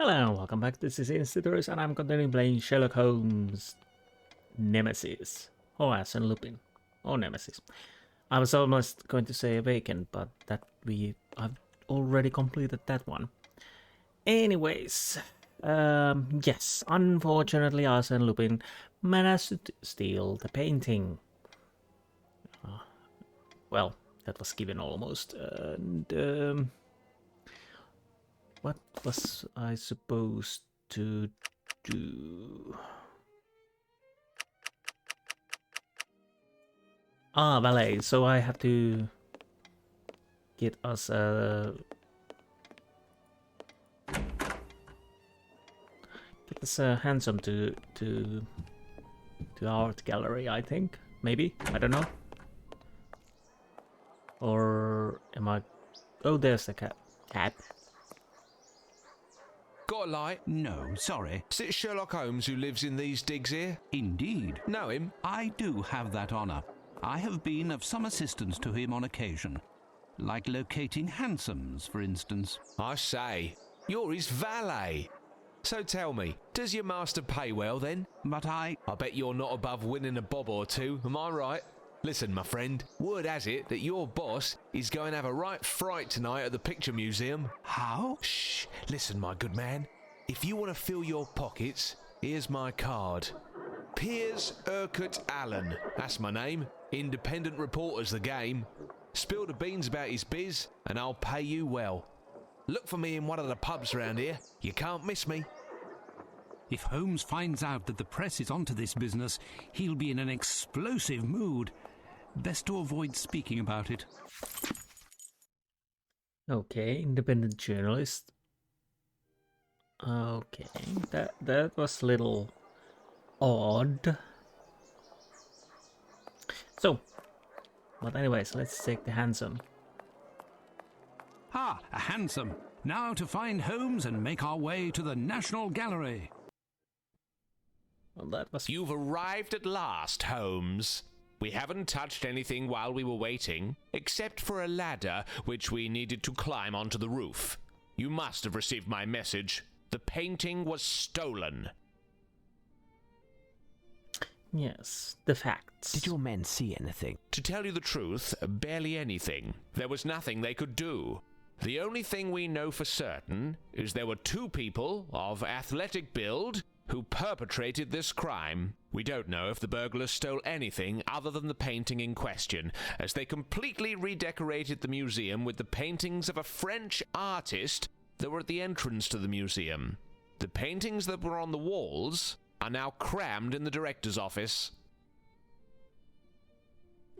Hello, welcome back. This is Insti, and I'm continuing playing Sherlock Holmes Nemesis. Or Arséne Loupin. Or Nemesis. I was almost going to say Awakened, but I've already completed that one. Anyways, yes, unfortunately Arséne Loupin managed to steal the painting. Well, that was given almost, and what was I supposed to do? Valet. So I have to get us handsome to art gallery. I think maybe I don't know. Or am I? Oh, there's the cat. Got a light? No, sorry. Is it Sherlock Holmes who lives in these digs here? Indeed. Know him? I do have that honour. I have been of some assistance to him on occasion. Like locating hansoms, for instance. I say, you're his valet. So tell me, does your master pay well then? But I bet you're not above winning a bob or two, am I right? Listen, my friend, word has it that your boss is going to have a right fright tonight at the Picture Museum. How? Shh, listen, my good man. If you want to fill your pockets, here's my card. Piers Urquhart Allen, that's my name. Independent reporter's the game. Spill the beans about his biz, and I'll pay you well. Look for me in one of the pubs round here. You can't miss me. If Holmes finds out that the press is onto this business, he'll be in an explosive mood. Best to avoid speaking about it. Okay, independent journalist. Okay, that was a little odd. So, but anyways, let's take the handsome. Ah, a hansom. Now to find Holmes and make our way to the National Gallery. Well, that was... You've arrived at last, Holmes. We haven't touched anything while we were waiting, except for a ladder which we needed to climb onto the roof. You must have received my message. The painting was stolen. Yes, the facts. Did your men see anything? To tell you the truth, barely anything. There was nothing they could do. The only thing we know for certain is there were two people of athletic build who perpetrated this crime. We don't know if the burglars stole anything other than the painting in question, as they completely redecorated the museum with the paintings of a French artist that were at the entrance to the museum. The paintings that were on the walls are now crammed in the director's office.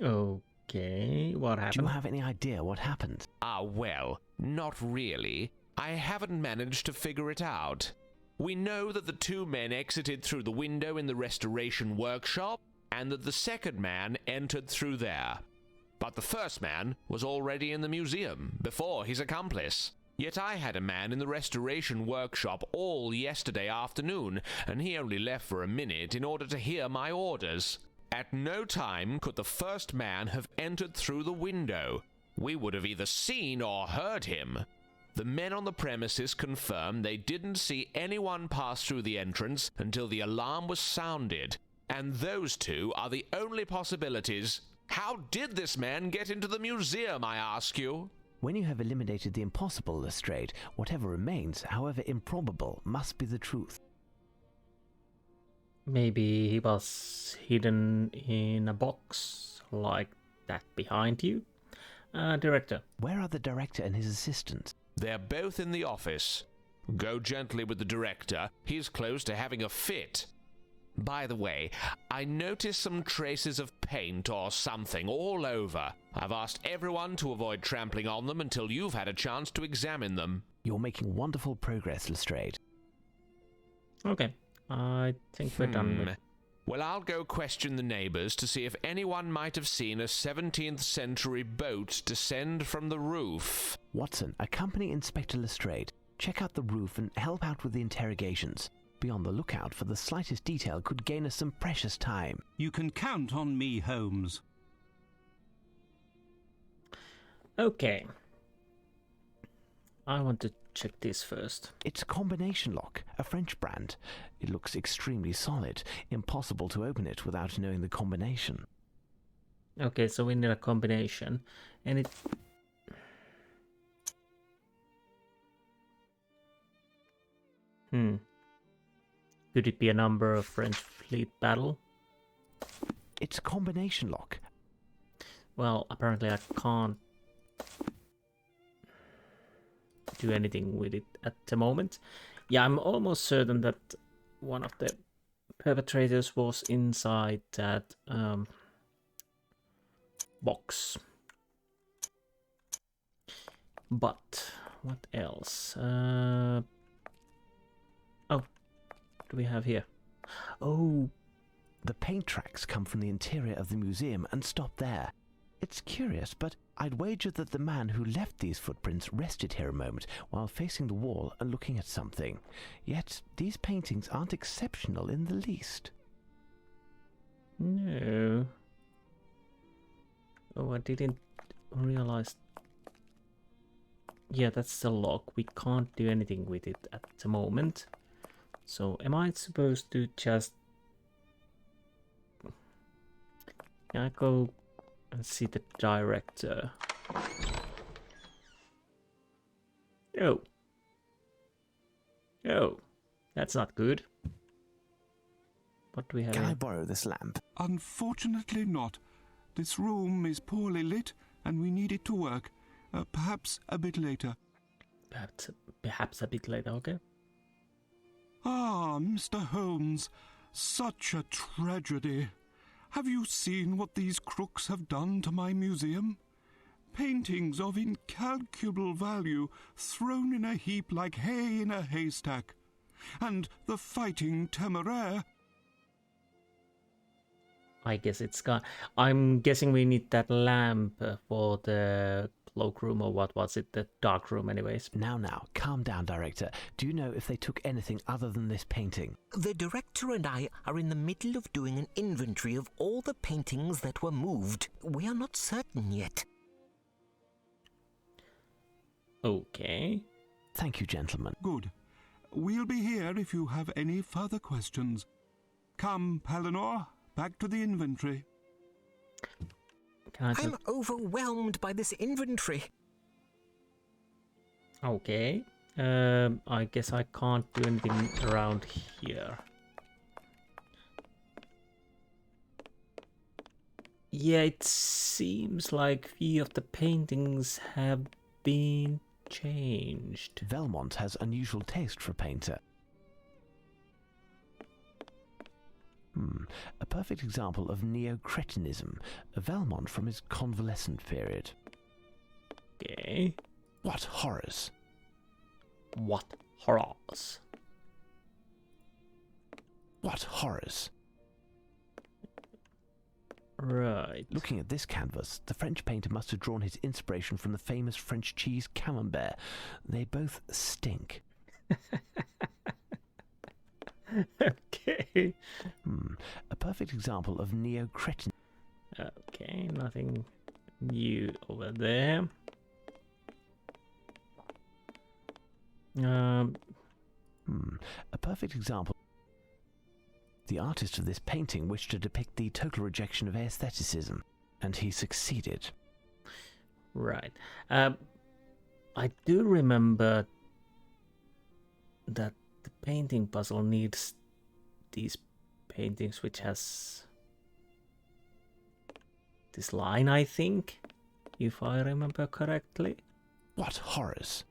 Okay, what happened? Do you have any idea what happened? Well, not really. I haven't managed to figure it out. We know that the two men exited through the window in the restoration workshop, and that the second man entered through there. But the first man was already in the museum, before his accomplice. Yet I had a man in the restoration workshop all yesterday afternoon, and he only left for a minute in order to hear my orders. At no time could the first man have entered through the window. We would have either seen or heard him. The men on the premises confirmed they didn't see anyone pass through the entrance until the alarm was sounded. And those two are the only possibilities. How did this man get into the museum, I ask you? When you have eliminated the impossible, Lestrade, whatever remains, however improbable, must be the truth. Maybe he was hidden in a box like that behind you? Director. Where are the director and his assistant? They're both in the office. Go gently with the director. He's close to having a fit. By the way, I noticed some traces of paint or something all over. I've asked everyone to avoid trampling on them until you've had a chance to examine them. You're making wonderful progress, Lestrade. Okay, I think we're done with... Well, I'll go question the neighbors to see if anyone might have seen a 17th century boat descend from the roof. Watson, accompany Inspector Lestrade. Check out the roof and help out with the interrogations. Be on the lookout for the slightest detail could gain us some precious time. You can count on me, Holmes. Okay. I want to check this first. It's a combination lock, a French brand. It looks extremely solid. Impossible to open it without knowing the combination. Okay, so we need a combination. And it... Could it be a number of French fleet battle? It's a combination lock. Well, apparently I can't do anything with it at the moment. Yeah, I'm almost certain that one of the perpetrators was inside that box. But what else? Oh, what do we have here? Oh, The paint tracks come from the interior of the museum and stop there. It's curious, but I'd wager that the man who left these footprints rested here a moment while facing the wall and looking at something. Yet these paintings aren't exceptional in the least. no. Oh, I didn't realize. Yeah, that's the lock. We can't do anything with it at the moment. So am I supposed to just... Can I go and see the director? Oh. Oh. That's not good. What do we have Can I here? borrow this lamp? Unfortunately not. This room is poorly lit and we need it to work. Perhaps a bit later. Perhaps a bit later, okay? Ah, Mr. Holmes, such a tragedy. Have you seen what these crooks have done to my museum? Paintings of incalculable value thrown in a heap like hay in a haystack. And the fighting temeraire... I guess it's gone. I'm guessing we need that lamp for the cloakroom, or what was it? The dark room, anyways. Now, calm down, Director. Do you know if they took anything other than this painting? The director and I are in the middle of doing an inventory of all the paintings that were moved. We are not certain yet. Okay. Thank you, gentlemen. Good. We'll be here if you have any further questions. Come, Palinor, back to the inventory. Can I I'm overwhelmed by this inventory. Okay. I guess I can't do anything around here. Yeah, it seems like few of the paintings have been changed. Velmont has unusual taste for a painter. A perfect example of neo-cretinism, a Velmont from his convalescent period. Okay. What horrors! What horrors? What horrors! Right. Looking at this canvas, the French painter must have drawn his inspiration from the famous French cheese camembert. They both stink. Okay. A perfect example of neo-cretin. Okay, nothing new over there. A perfect example. The artist of this painting wished to depict the total rejection of aestheticism, and he succeeded. Right. I do remember that the painting puzzle needs these paintings, which has this line, I think, if I remember correctly. What horrors!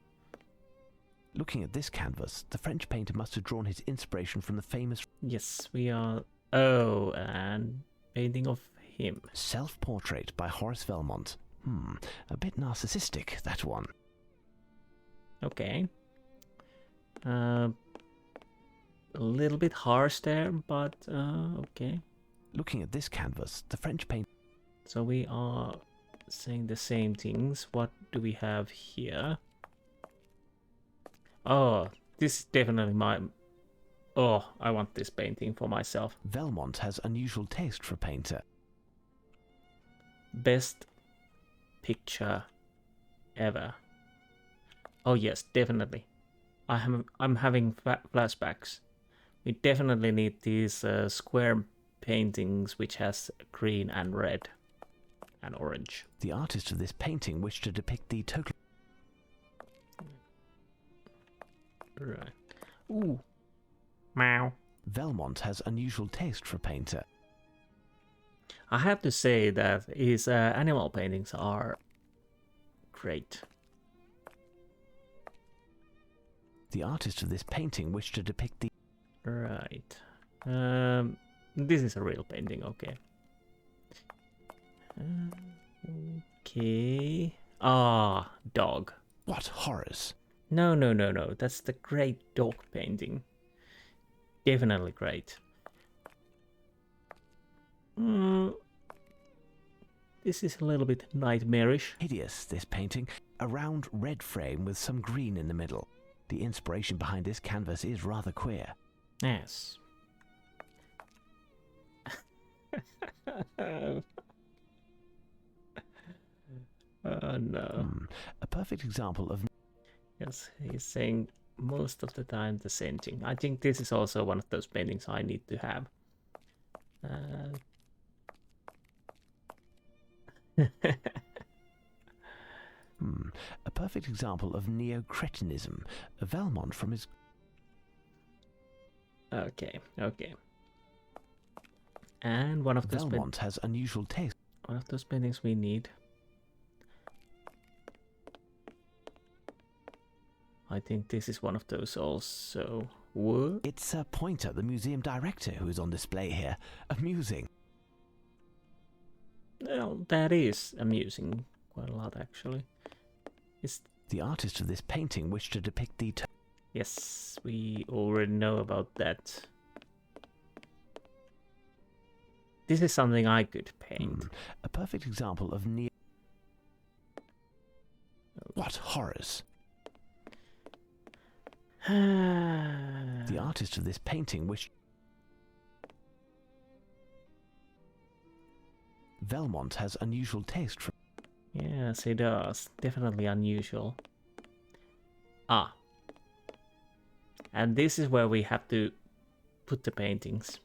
Looking at this canvas, the French painter must have drawn his inspiration from the famous... Yes, we are... Oh, and painting of him. Self-portrait by Horace Velmont. A bit narcissistic, that one. Okay. A little bit harsh there, but okay. Looking at this canvas, the French painter... So we are saying the same things. What do we have here? Oh, this is definitely my... Oh, I want this painting for myself. Velmont has unusual taste for a painter. Best picture ever. Oh yes, definitely. I'm having flashbacks. We definitely need these square paintings which has green and red and orange. The artist of this painting wished to depict the total... Right. Ooh. Meow. Velmont has unusual taste for a painter. I have to say that his animal paintings are great. The artist of this painting wished to depict the... Right. This is a real painting, okay. Okay. Ah, dog. What horrors! No. That's the great dog painting. Definitely great. This is a little bit nightmarish. Hideous, this painting. A round red frame with some green in the middle. The inspiration behind this canvas is rather queer. Yes. Oh no. A perfect example of... Yes, he's saying most of the time the same thing. I think this is also one of those paintings I need to have. A perfect example of neo-cretinism. Velmont from his... Okay. And one of those Velmont has unusual taste. one of those paintings we need. I think this is one of those also. What? It's Pointer, the museum director, who is on display here. Amusing. Well, that is amusing quite a lot, actually. It's... The artist of this painting wished to depict the... Yes, we already know about that. This is something I could paint. A perfect example of neo... What horrors! The artist of this painting wished... Velmont has unusual taste for... Yes, he does. Definitely unusual. Ah. And this is where we have to put the paintings.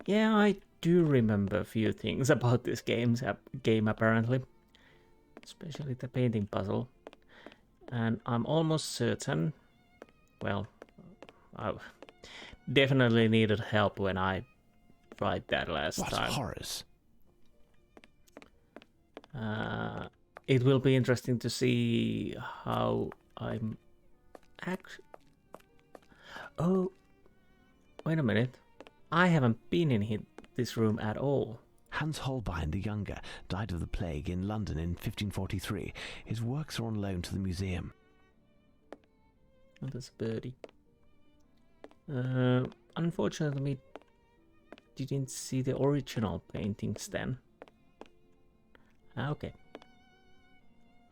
Yeah, I do remember a few things about this game apparently. Especially the painting puzzle. And I'm almost certain... Well, I definitely needed help when I tried that last time. What horrors! It will be interesting to see how I'm actually... Oh, wait a minute. I haven't been in this room at all. Hans Holbein the Younger died of the plague in London in 1543. His works are on loan to the museum. Oh, there's a birdie. Unfortunately, we didn't see the original paintings then. Okay.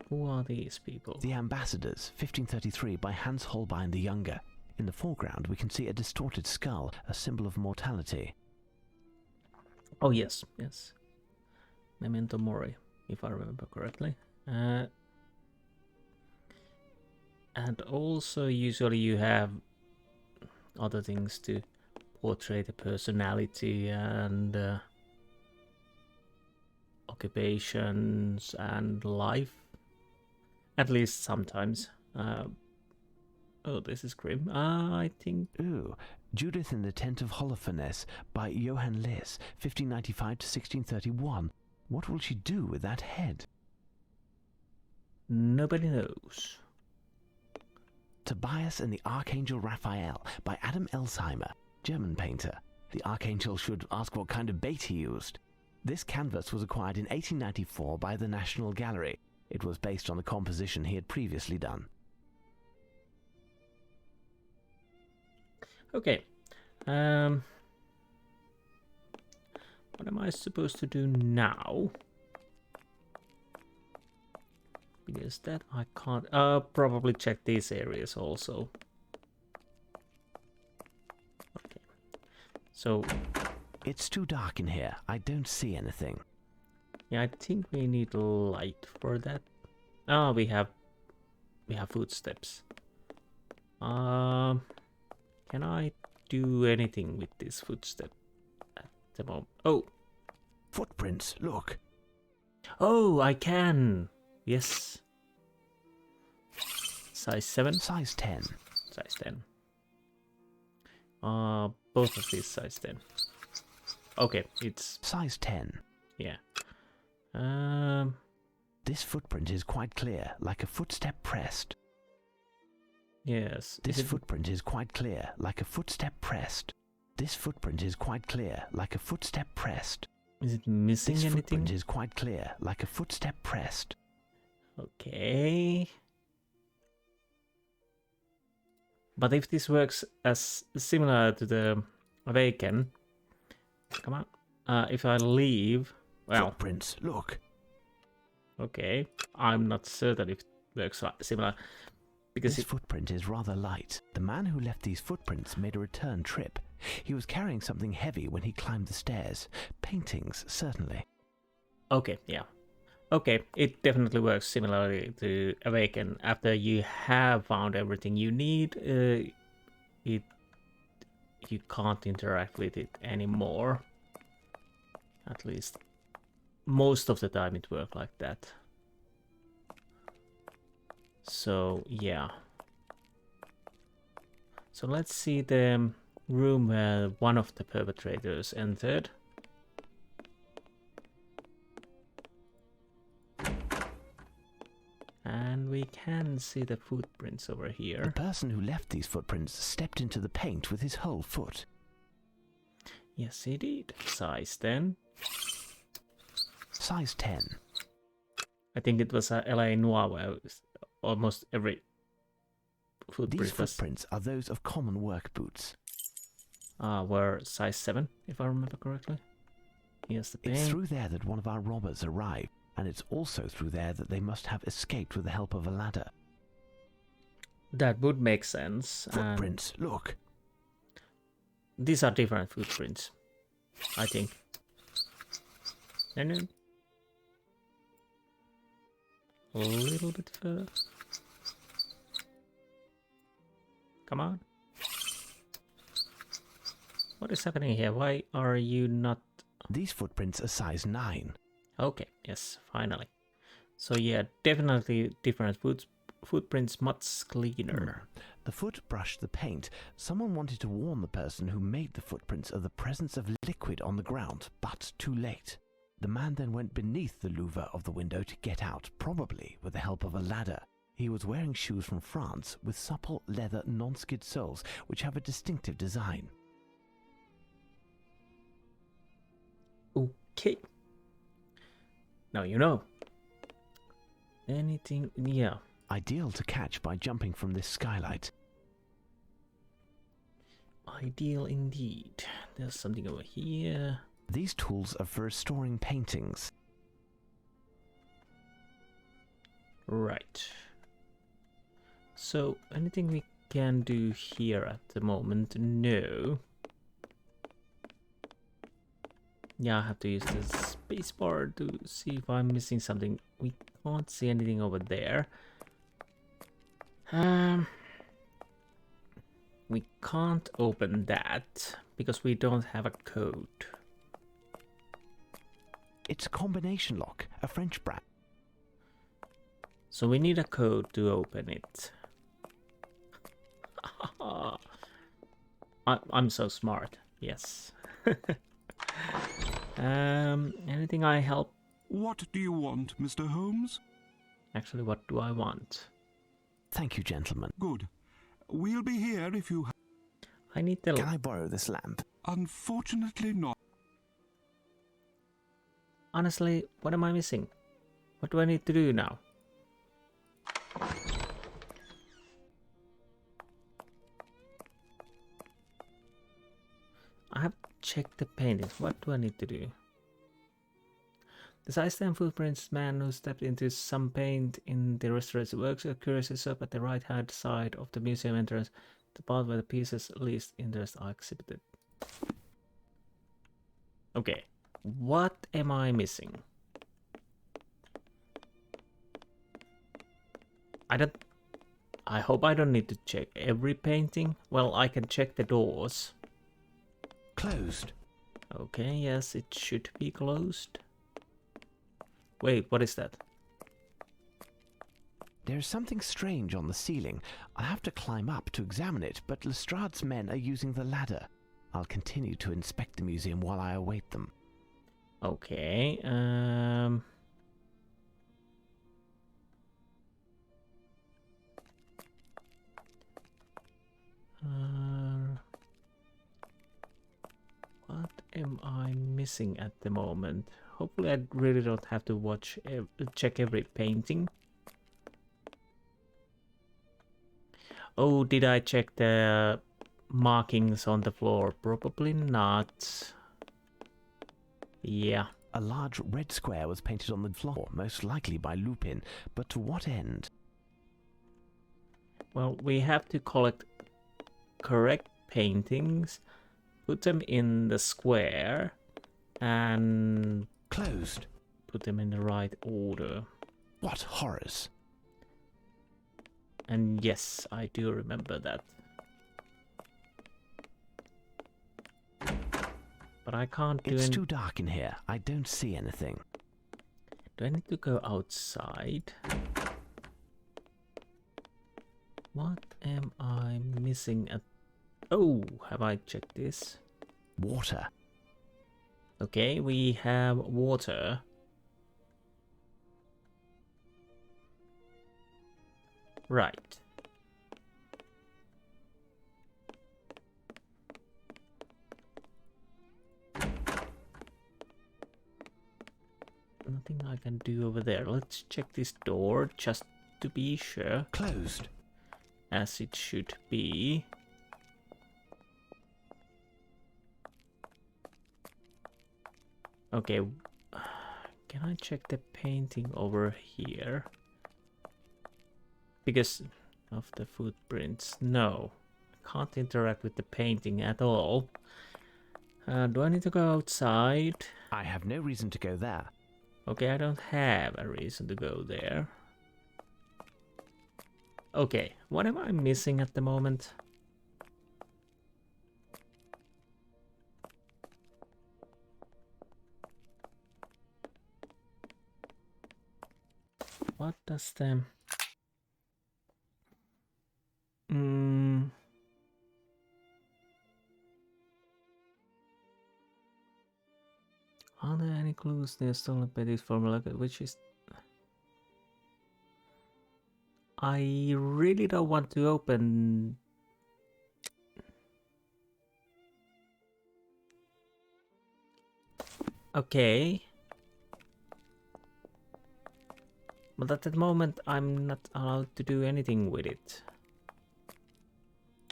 Who are these people? The Ambassadors, 1533, by Hans Holbein the Younger. In the foreground, we can see a distorted skull, a symbol of mortality. Oh, yes. Memento Mori, if I remember correctly. And also, usually you have other things to portray the personality and occupations and life. At least sometimes. Oh, this is grim. I think... Ooh, Judith in the Tent of Holofernes by Johann Liss, 1595 to 1631. What will she do with that head? Nobody knows. Tobias and the Archangel Raphael by Adam Elsheimer, German painter. The Archangel should ask what kind of bait he used. This canvas was acquired in 1894 by the National Gallery. It was based on the composition he had previously done. Okay. What am I supposed to do now? Because that I can't... probably check these areas also. Okay. So... It's too dark in here. I don't see anything. Yeah, I think we need light for that. Ah, we have footsteps. Can I do anything with this footstep at the moment? Oh, Footprints, look. oh, I can. Yes. Size 7. Size 10. Size 10. Both of these size 10. Okay, it's Size 10. yeah. This footprint is quite clear, like a footstep pressed. Yes. This footprint is quite clear, like a footstep pressed. This footprint is quite clear, like a footstep pressed. Is it missing This anything? footprint is quite clear, like a footstep pressed. Okay. But if this works as similar to the Awaken, come on. If I leave, well, Footprints, look. okay. I'm not certain if it works similar because This footprint is rather light. The man who left these footprints made a return trip. He was carrying something heavy when he climbed the stairs. Paintings, certainly. okay, yeah. Okay, it definitely works similarly to Awaken. After you have found everything you need, you can't interact with it anymore. At least most of the time it worked like that. So yeah. So let's see the room where one of the perpetrators entered. And we can see the footprints over The here. person who left these footprints stepped into the paint with his whole foot. Yes, he did. Size 10. Size 10. I think it was a LA Noir where almost every footprint These footprints are those of common work boots. were size 7, if I remember correctly. Here's the It's paint. through there that one of our robbers arrived, and it's also through there that they must have escaped with the help of a ladder. That would make sense. And Footprints, look. these are different footprints, I think. And a little bit further. Come on. What is happening here? Why are you not... These footprints are size 9. Okay, yes, finally. So yeah, definitely different footprints, much cleaner. The foot brushed the paint. Someone wanted to warn the person who made the footprints of the presence of liquid on the ground, but too late. The man then went beneath the louver of the window to get out, probably with the help of a ladder. He was wearing shoes from France with supple leather non-skid soles, which have a distinctive design. Okay. Now you know. Anything... yeah. Ideal to catch by jumping from this skylight. Ideal indeed. There's something over here. These tools are for restoring paintings. Right. So, anything we can do here at the moment? No. Yeah, I have to use the spacebar to see if I'm missing something. We can't see anything over there. We can't open that because we don't have a code. It's a combination lock, a French brand. So we need a code to open it. I'm so smart. Yes. Anything I help? What do you want, Mr. Holmes? Actually, what do I want? Thank you, gentlemen. Good. We'll be here if you... I need the... Can I borrow this lamp? Unfortunately not. Honestly, what am I missing? What do I need to do now? I have checked the paintings. What do I need to do? The size 10 footprints man who stepped into some paint in the Lestrade's works occurs is up at the right hand side of the museum entrance, the part where the pieces least interest are exhibited. Okay, what am I missing? I hope I don't need to check every painting. Well, I can check the doors. Closed. Okay, yes, it should be closed. Wait, what is that? There's something strange on the ceiling. I have to climb up to examine it, but Lestrade's men are using the ladder. I'll continue to inspect the museum while I await them. Okay, what am I missing at the moment? Hopefully I really don't have to check every painting. Oh, did I check the markings on the floor? Probably not. Yeah. A large red square was painted on the floor, most likely by Lupin, but to what end? Well, we have to collect correct paintings, put them in the square, and Closed. put them in the right order. What horrors! And yes, I do remember that. But I can't do It's too dark in here. I don't see anything. Do I need to go outside? What am I missing at... Oh, have I checked this? Water. Okay, we have water. Right. Nothing I can do over there. Let's check this door just to be sure. Closed. As it should be. Okay. Can I check the painting over here? Because of the footprints. No. I can't interact with the painting at all. Do I need to go outside? I have no reason to go there. Okay, I don't have a reason to go there. Okay, what am I missing at the moment? What does the... Are there any clues near stolen paintings formula, which is... I really don't want to open... Okay. But at the moment, I'm not allowed to do anything with it.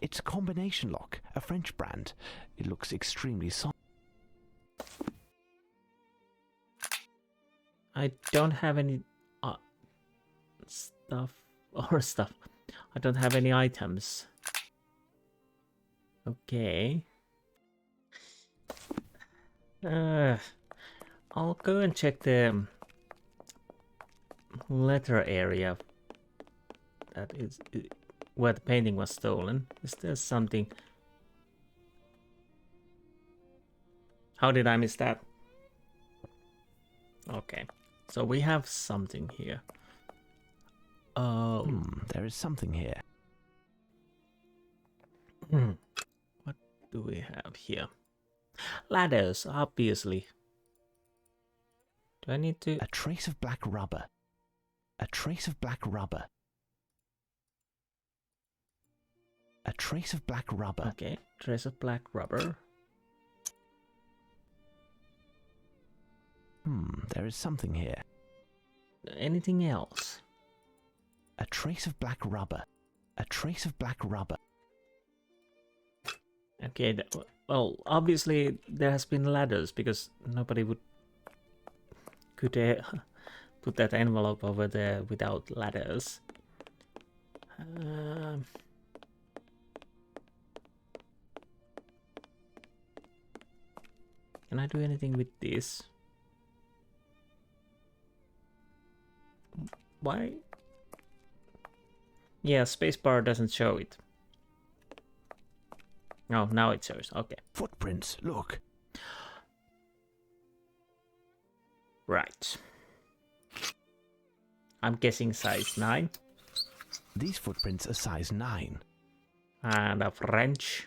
It's a combination lock, a French brand. It looks extremely solid. I don't have any stuff. I don't have any items. Okay. I'll go and check the letter area. That is where the painting was stolen. Is there something? How did I miss that? Okay. So we have something here. Oh. There is something here. What do we have here? Ladders, obviously. Do I need to... A trace of black rubber. A trace of black rubber. A trace of black rubber. Okay, trace of black rubber. There is something here. Anything else? A trace of black rubber. A trace of black rubber. Okay, well, obviously there has been ladders because nobody could put that envelope over there without ladders. Can I do anything with this? Why? Yeah, spacebar doesn't show it. Oh, now it shows. Okay. Footprints, look. Right. I'm guessing size 9. These footprints are size 9. And a French.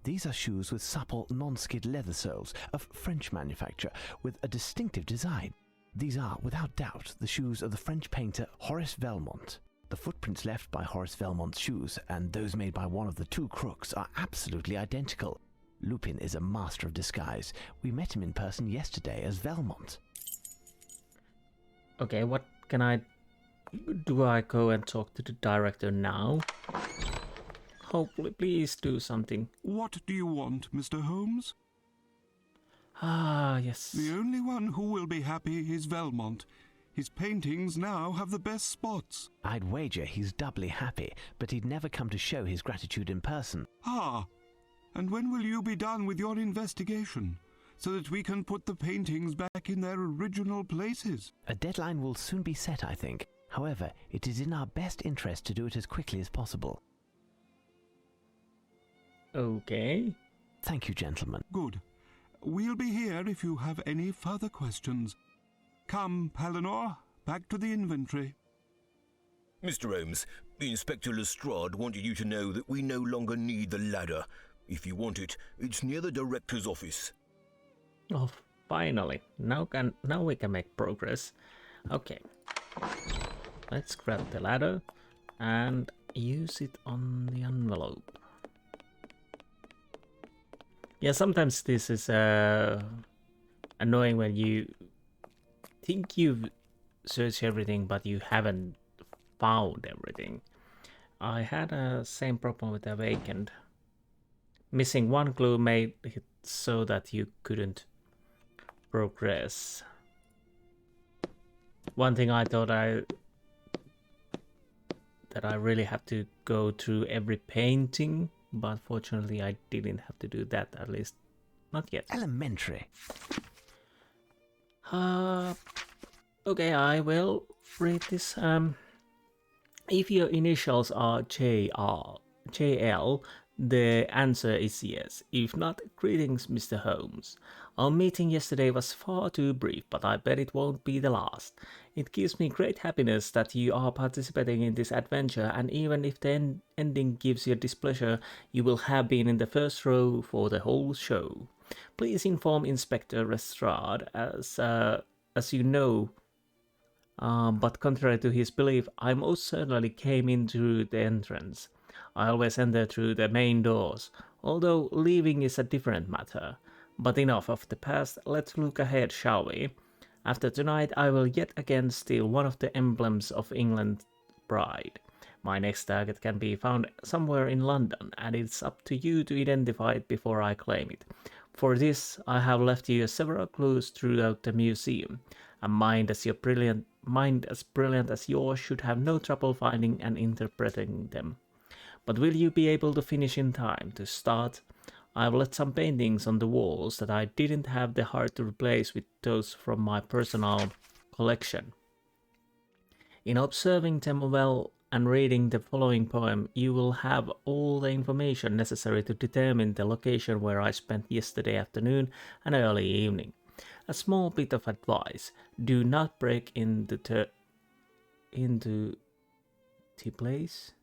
These are shoes with supple, non-skid leather soles of French manufacture with a distinctive design. These are, without doubt, the shoes of the French painter Horace Velmont. The footprints left by Horace Velmont's shoes and those made by one of the two crooks are absolutely identical. Lupin is a master of disguise. We met him in person yesterday as Velmont. Okay, what can I... Do I go and talk to the director now? Hopefully, please do something. What do you want, Mr. Holmes? Ah, yes. The only one who will be happy is Velmont. His paintings now have the best spots. I'd wager he's doubly happy, but he'd never come to show his gratitude in person. Ah, and when will you be done with your investigation, so that we can put the paintings back in their original places? A deadline will soon be set, I think. However, it is in our best interest to do it as quickly as possible. Okay. Thank you, gentlemen. Good. We'll be here if you have any further questions. Come, Palinor, back to the inventory. Mr. Holmes, Inspector Lestrade wanted you to know that we no longer need the ladder. If you want it, it's near the director's office. Oh, finally. Now we can make progress. Okay. Let's grab the ladder and use it on the envelope. Yeah, sometimes this is annoying when you think you've searched everything but you haven't found everything. I had a same problem with Awakened. Missing one clue made it so that you couldn't progress. One thing I thought that I really have to go through every painting, but fortunately I didn't have to do that, at least not yet. Elementary. Okay, I will read this. If your initials are JL, the answer is yes. If not, greetings, Mr. Holmes. Our meeting yesterday was far too brief, but I bet it won't be the last. It gives me great happiness that you are participating in this adventure, and even if the ending gives you displeasure, you will have been in the first row for the whole show. Please inform Inspector Lestrade, as you know, but contrary to his belief, I most certainly came in through the entrance. I always enter through the main doors, although leaving is a different matter. But enough of the past, let's look ahead, shall we? After tonight, I will yet again steal one of the emblems of England's pride. My next target can be found somewhere in London, and it's up to you to identify it before I claim it. For this, I have left you several clues throughout the museum. A mind as brilliant as yours should have no trouble finding and interpreting them. But will you be able to finish in time to start? I've left some paintings on the walls that I didn't have the heart to replace with those from my personal collection. In observing them well and reading the following poem, you will have all the information necessary to determine the location where I spent yesterday afternoon and early evening. A small bit of advice: do not break into the place.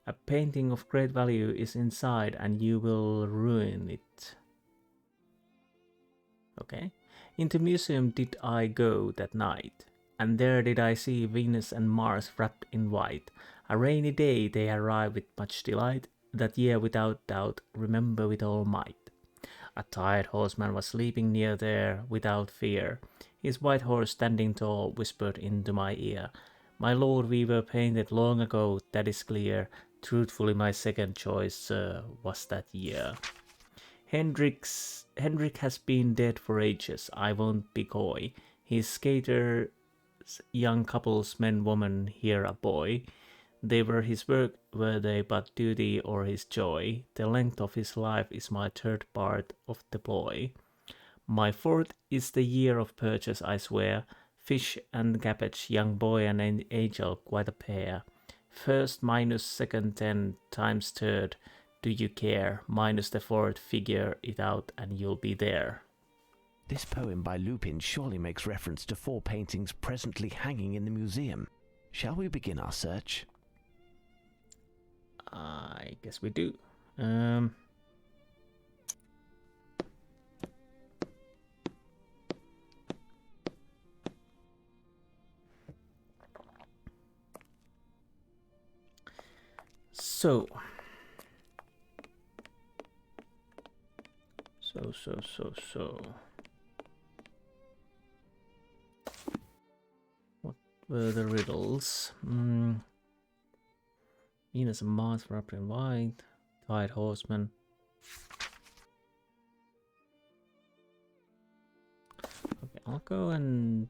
A painting of great value is inside and you will ruin it. Okay. Into museum did I go that night, and there did I see Venus and Mars wrapped in white. A rainy day they arrived with much delight, that year without doubt remember with all might. A tired horseman was sleeping near there without fear. His white horse standing tall whispered into my ear, "My lord, we were painted long ago, that is clear. Truthfully, my second choice, sir, was that year. Hendrik has been dead for ages, I won't be coy. His skaters, young couples, men, woman, here a boy. They were his work, were they but duty or his joy? The length of his life is my third part of the ploy. My fourth is the year of purchase, I swear. Fish and cabbage, young boy and an angel, quite a pair. first minus second 10 times third. Do you care? Minus the fourth, figure it out and you'll be there. This poem by Lupin surely makes reference to 4 paintings presently hanging in the museum. Shall we begin our search? I guess we do. So. What were the riddles? Venus and Mars wrapped in white. Tide horseman. Okay, I'll go and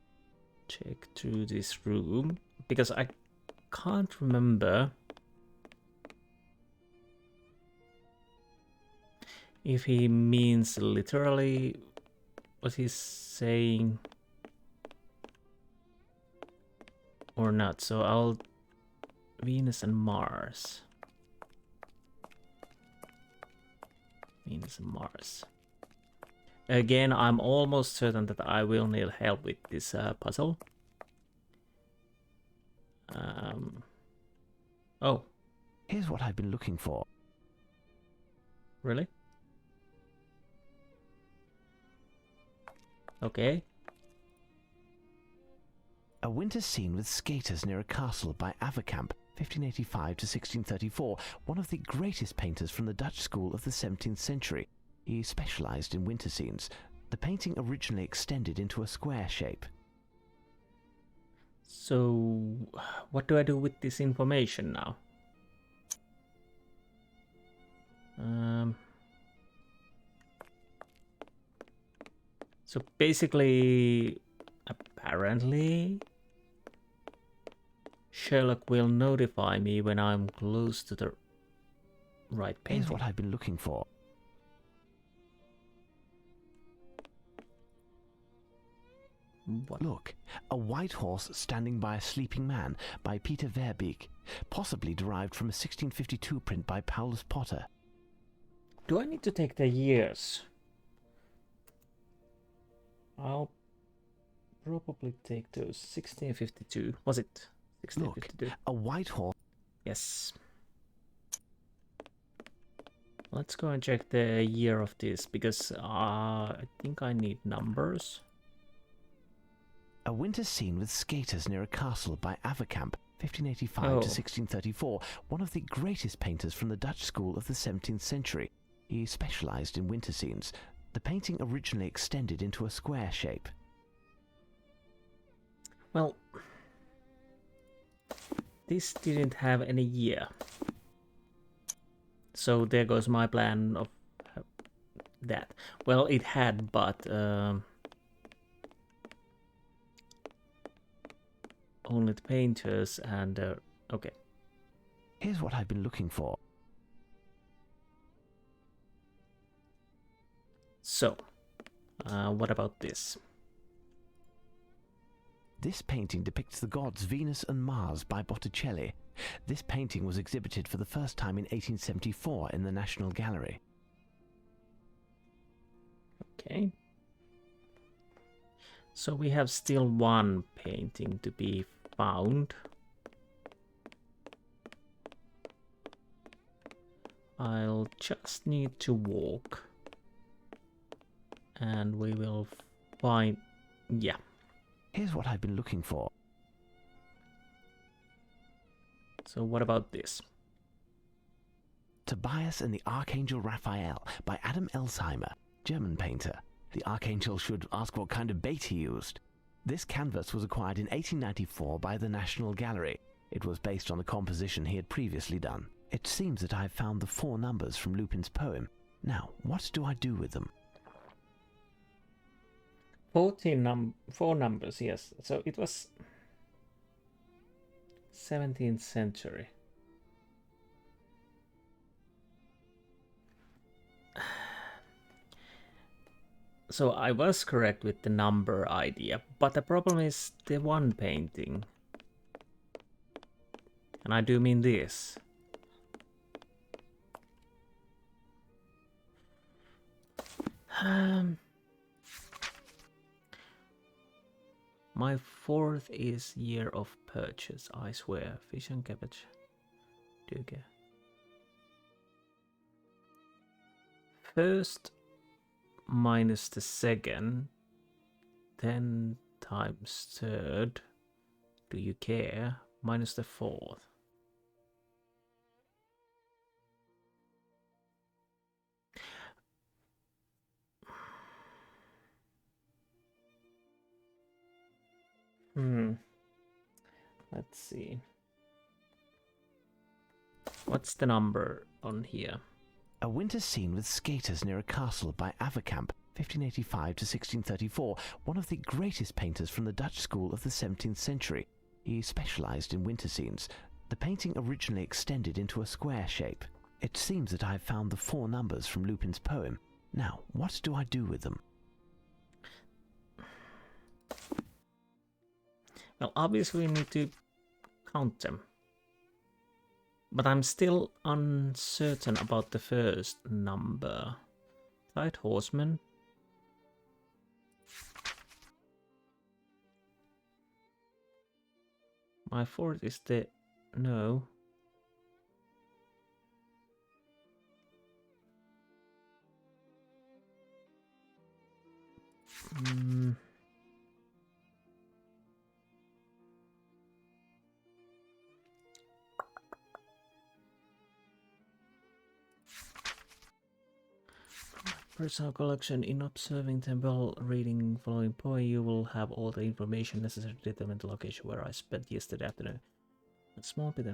check through this room because I can't remember if he means literally what he's saying or not. So I'll Venus and Mars. Venus and Mars. Again, I'm almost certain that I will need help with this puzzle. Oh. Here's what I've been looking for. Really? Okay. A winter scene with skaters near a castle by Averkamp, 1585 to 1634, one of the greatest painters from the Dutch school of the 17th century. He specialized in winter scenes. The painting originally extended into a square shape. So, what do I do with this information now? So basically, apparently, Sherlock will notify me when I'm close to the right painting. Here's what I've been looking for. What? Look, a white horse standing by a sleeping man by Peter Verbeek, possibly derived from a 1652 print by Paulus Potter. Do I need to take the years? I'll probably take those. 1652. Was it 1652? Look, a white horse. Yes. Let's go and check the year of this because I think I need numbers. A winter scene with skaters near a castle by Averkamp, 1585 to 1634, one of the greatest painters from the Dutch school of the 17th century. He specialized in winter scenes. The painting originally extended into a square shape. Well, this didn't have any year. So there goes my plan of that. Well, it had, but only the painters and okay. Here's what I've been looking for. So, what about this? This painting depicts the gods Venus and Mars by Botticelli. This painting was exhibited for the first time in 1874 in the National Gallery. Okay. So we have still one painting to be found. I'll just need to walk. And we will find... yeah. Here's what I've been looking for. So what about this? Tobias and the Archangel Raphael by Adam Elsheimer, German painter. The Archangel should ask what kind of bait he used. This canvas was acquired in 1894 by the National Gallery. It was based on a composition he had previously done. It seems that I have found the 4 numbers from Lupin's poem. Now, what do I do with them? 4 numbers, yes. So it was 17th century. So I was correct with the number idea, but the problem is the one painting. And I do mean this. My 4th is year of purchase, I swear. Fish and cabbage. Duke. First minus the second, 10 times third. Do you care? Minus the 4th. Let's see. What's the number on here? A winter scene with skaters near a castle by Averkamp, 1585 to 1634, one of the greatest painters from the Dutch school of the 17th century. He specialized in winter scenes. The painting originally extended into a square shape. It seems that I have found the 4 numbers from Lupin's poem. Now, what do I do with them? Well, obviously we need to count them. But I'm still uncertain about the first number. Light horseman. My 4th is the... no. Personal collection. In observing temple reading following poem, you will have all the information necessary to determine the location where I spent yesterday afternoon. A small bit.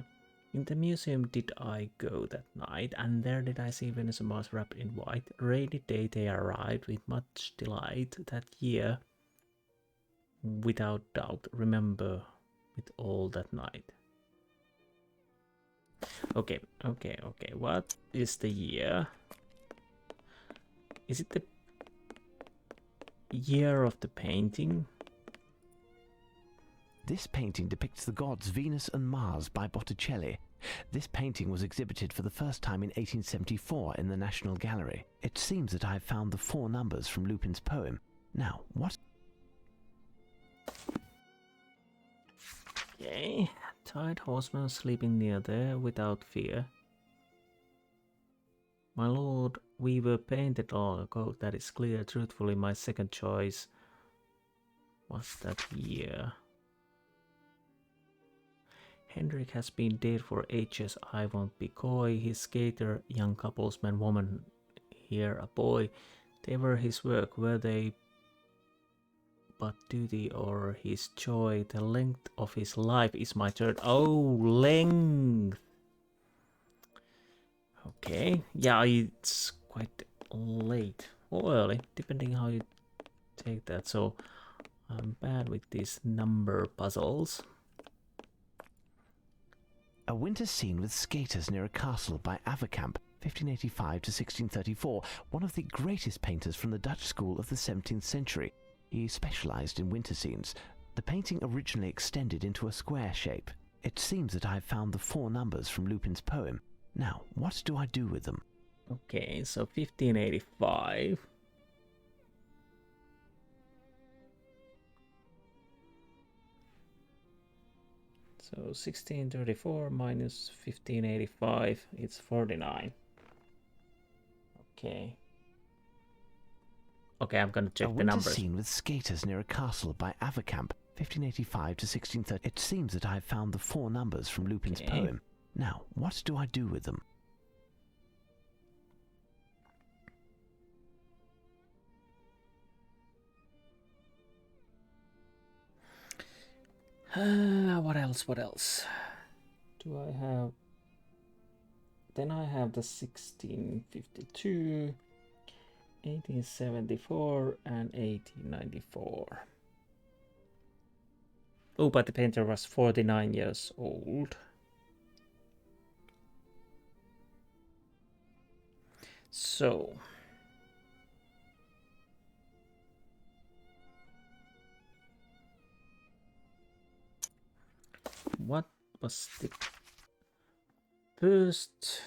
In the museum did I go that night, and there did I see Venus and Mars wrapped in white. Rainy day they arrived with much delight that year. Without doubt, remember with all that night. Okay. What is the year? Is it the year of the painting? This painting depicts the gods Venus and Mars by Botticelli. This painting was exhibited for the first time in 1874 in the National Gallery. It seems that I have found the 4 numbers from Lupin's poem. Now, what? Okay. Tired horseman sleeping near there without fear. My lord, we were painted long ago, that is clear. Truthfully, my second choice was that year. Hendrik has been dead for ages, I won't be coy. His skater, young couples, man, woman, here a boy. They were his work, were they but duty or his joy? The length of his life is my third. Oh, length! Okay, yeah, it's quite late or early, depending how you take that. So I'm bad with these number puzzles. A winter scene with skaters near a castle by Averkamp, 1585 to 1634, one of the greatest painters from the Dutch school of the 17th century. He specialized in winter scenes. The painting originally extended into a square shape. It seems that I have found the 4 numbers from Lupin's poem. Now, what do I do with them? Okay, so 1585. So 1634 minus 1585, it's 49. Okay. Okay, I'm gonna check the numbers. A winter scene with skaters near a castle by Averkamp, 1585 to 1630. It seems that I have found the 4 numbers from Lupin's poem. Now, what do I do with them? What else? Do I have... Then I have the 1652, 1874, and 1894. Oh, but the painter was 49 years old. So... what was the first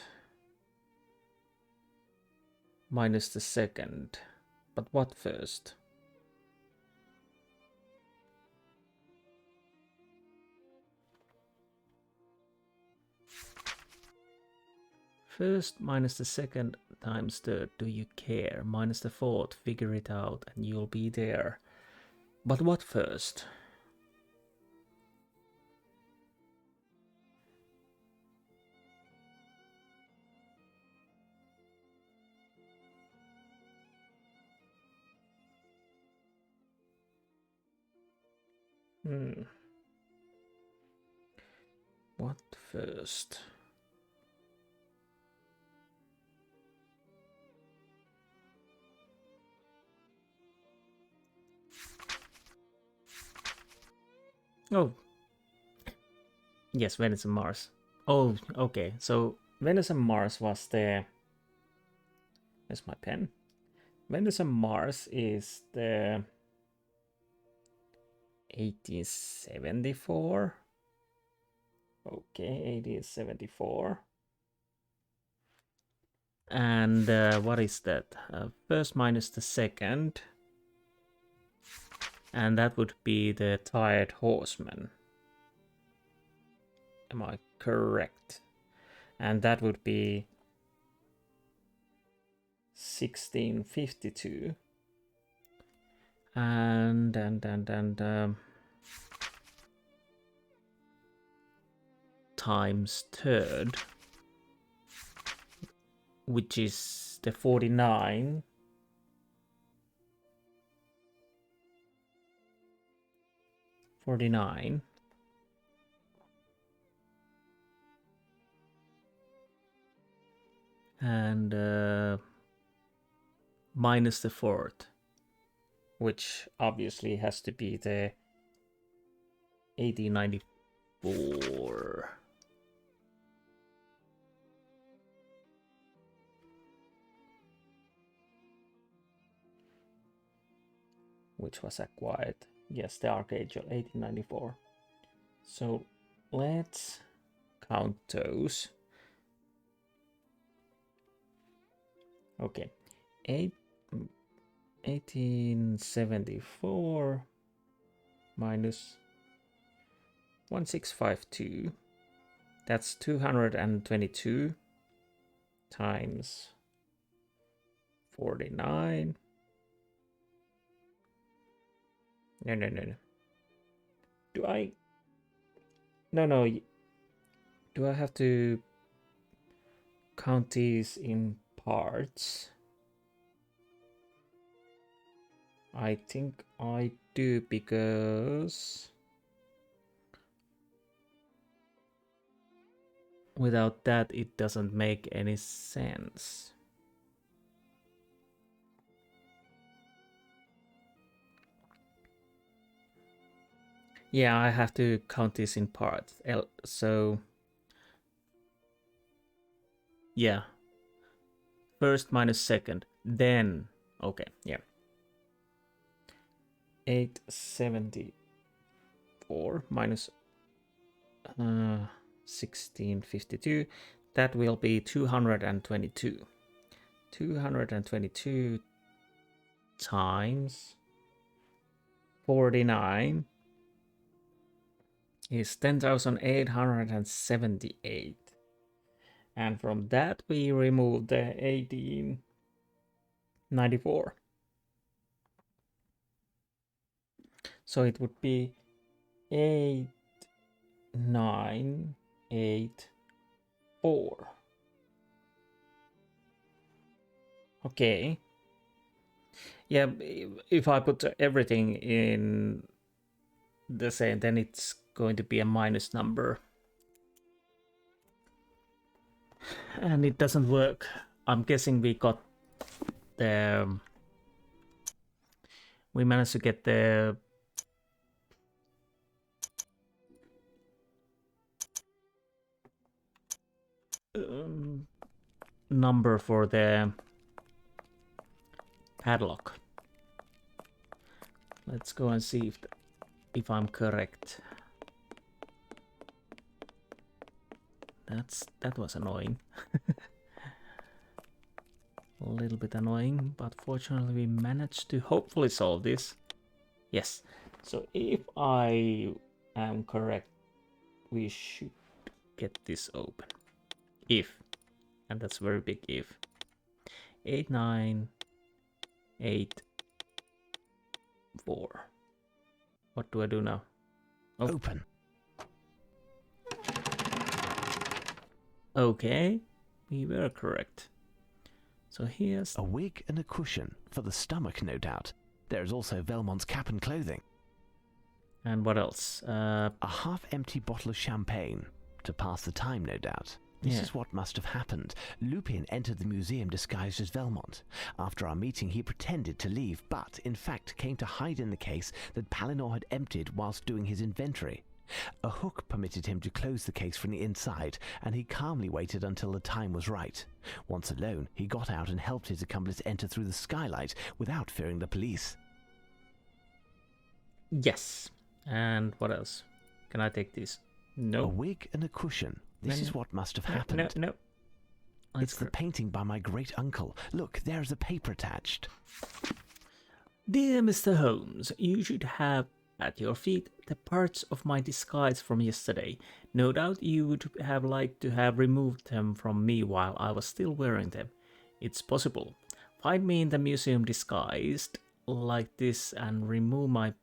minus the second. But what first? First minus the second times third, do you care? Minus the fourth, figure it out and you'll be there. But what first? What first? Oh. Yes, Venus and Mars. Oh, okay. So Venus and Mars was the... Where's my pen? Venus and Mars is the 1874. Okay, 1874. And what is that? First minus the second. And that would be the Tired Horseman. Am I correct? And that would be 1652. And times third, which is the 49. And minus the fourth, which obviously has to be the 1894. Which was acquired. Yes, the Archangel 1894. So let's count those. Okay, 1874 minus 1652. That's 222 times 49. No. Do I? No. Do I have to count these in parts? I think I do, because without that it doesn't make any sense. Yeah, I have to count this in parts. So yeah, first minus second, then okay, yeah. 874 minus 1652, that will be 222. 222 times 49 is 10,878. And from that we remove the 1894. So it would be 8984. Okay. Yeah, if I put everything in the same, then it's going to be a minus number. And it doesn't work. I'm guessing we got the... We managed to get the... number for the padlock. Let's go and see if I'm correct. That was annoying. A little bit annoying, but fortunately we managed to hopefully solve this. Yes. So if I am correct, we should get this open. If, and that's a very big if. 8, 9, 8, 4. What do I do now? Oh. Open. Okay, we were correct. So here's A wig and a cushion, for the stomach, no doubt. There is also Velmont's cap and clothing. and what else? A half-empty bottle of champagne, to pass the time, no doubt. This Yeah. is what must have happened. Lupin entered the museum disguised as Velmont. After our meeting, he pretended to leave, but in fact came to hide in the case that Palinor had emptied whilst doing his inventory. A hook permitted him to close the case from the inside, and he calmly waited until the time was right. Once alone, he got out and helped his accomplice enter through the skylight without fearing the police. Yes. And what else? Can I take this? No. A wig and a cushion. This No, is what must have No, happened. no. It's the painting by my great uncle. Look, there's a paper attached. Dear Mr. Holmes, you should have at your feet the parts of my disguise from yesterday. No doubt you would have liked to have removed them from me while I was still wearing them. It's possible. Find me in the museum disguised like this and remove my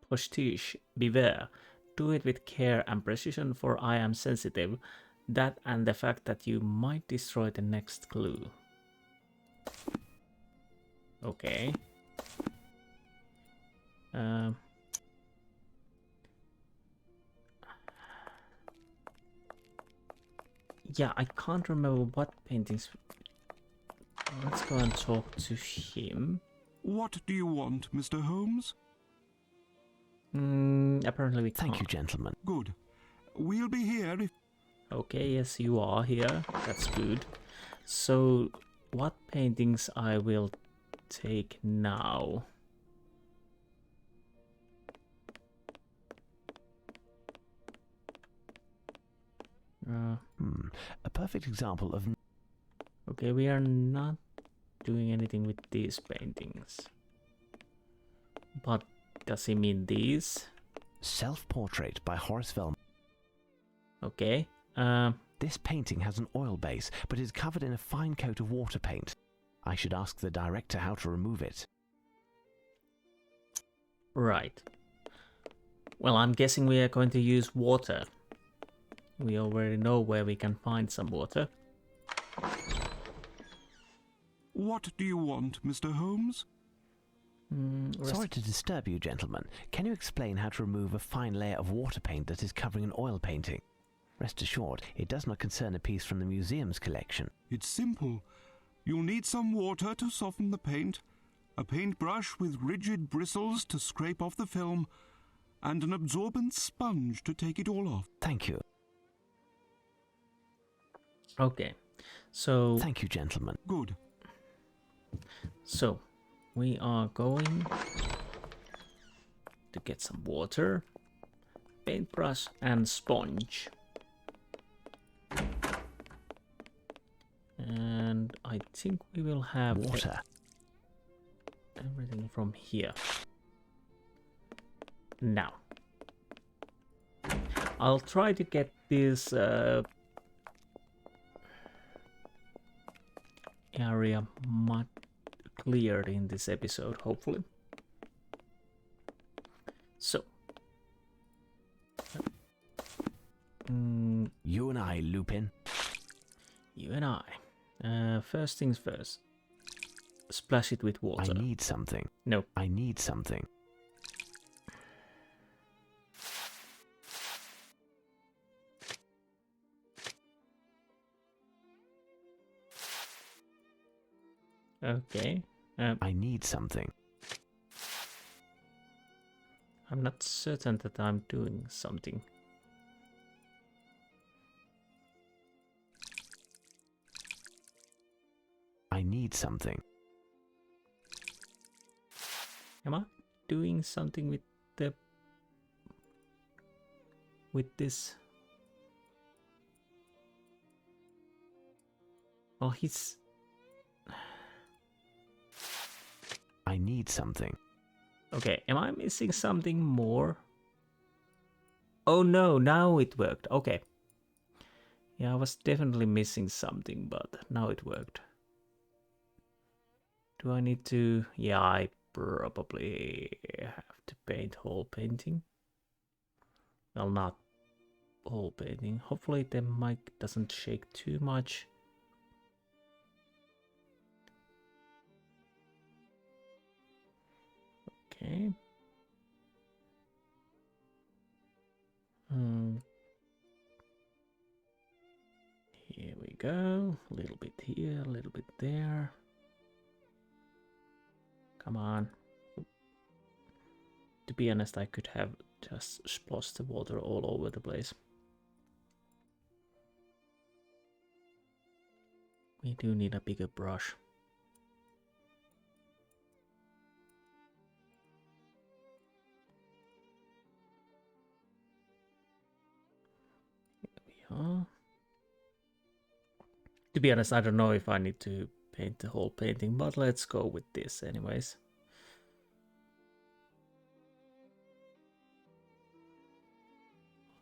postige. Beware. Do it with care and precision, for I am sensitive. That and the fact that you might destroy the next clue. Okay. Yeah, I can't remember what paintings. Let's go and talk to him. What do you want, Mr. Holmes? Apparently we can't. Thank you, gentlemen. Good. We'll be here if... Okay, yes, you are here. That's good. So, what paintings I will take now? A perfect example of... Okay, we are not doing anything with these paintings. But does he mean these? Self-portrait by Horace Velmont. Okay. This painting has an oil base, but is covered in a fine coat of water paint. I should ask the director how to remove it. Right. Well, I'm guessing we are going to use water. We already know where we can find some water. What do you want, Mr. Holmes? Sorry to disturb you, gentlemen. Can you explain how to remove a fine layer of water paint that is covering an oil painting? Rest assured, it does not concern a piece from the museum's collection. It's simple. You'll need some water to soften the paint, a paintbrush with rigid bristles to scrape off the film, and an absorbent sponge to take it all off. Thank you. Okay. So... Thank you, gentlemen. Good. So, we are going to get some water, paintbrush and sponge. And I think we will have Water. everything from here. Now, I'll try to get this area much cleared in this episode, hopefully. So, You and I, Lupin. you and I. First things first. Splash it with water. I need something. No. I need something. Okay. I need something. I'm not certain that I'm doing something. I need something. Am I doing something with the... with this? Well, he's... I need something. Okay, am I missing something more? Oh no, now it worked. Okay. Yeah, I was definitely missing something, but now it worked. Do I need to... Yeah, I probably have to paint whole painting. Well, not whole painting. Hopefully the mic doesn't shake too much. Okay. Here we go. A little bit here, a little bit there. Come on. To be honest, I could have just splashed the water all over the place. We do need a bigger brush. Here we are. To be honest, I don't know if I need to paint the whole painting, but let's go with this anyways.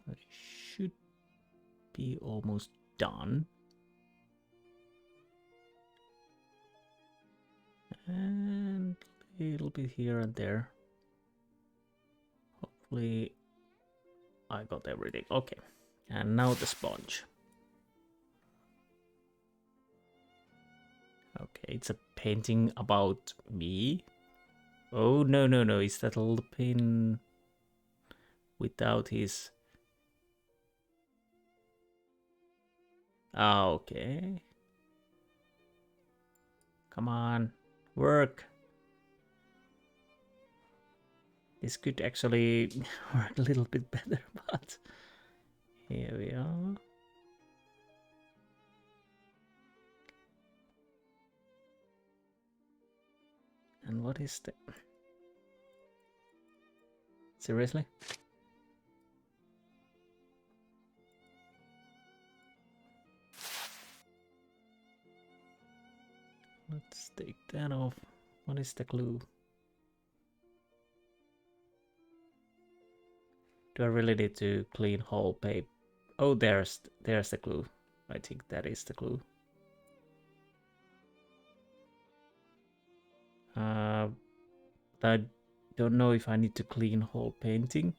It should be almost done. And a little bit here and there. Hopefully I got everything. Okay. And now the sponge. Okay, it's a painting about me. Oh, no, no, no. Is that Lupin without his... Ah, okay. Come on. Work. This could actually work a little bit better, but here we are. And what is that? Seriously? Let's take that off. What is the clue? Do I really need to clean whole paper? Oh, there's the clue. I think that is the clue. I don't know if I need to clean whole painting.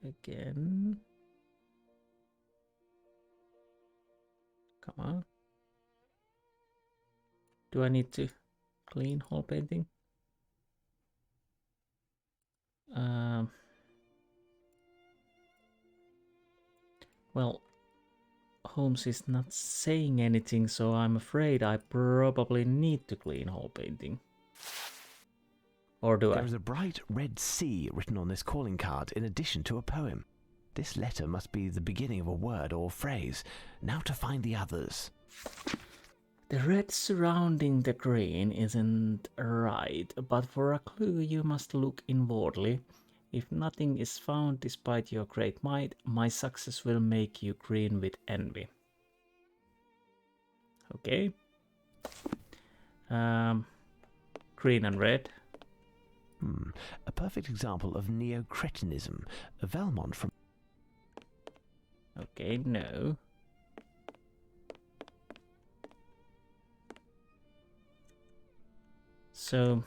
Again. Come on. Do I need to clean whole painting? Well, Holmes is not saying anything, so I'm afraid I probably need to clean whole painting. Or do I? There is a bright red C written on this calling card in addition to a poem. This letter must be the beginning of a word or phrase. Now to find the others. The red surrounding the green isn't right, but for a clue you must look inwardly. If nothing is found despite your great might, my success will make you green with envy. Okay. Green and red. A perfect example of neo-cretinism. Valmont from... Okay, no. So...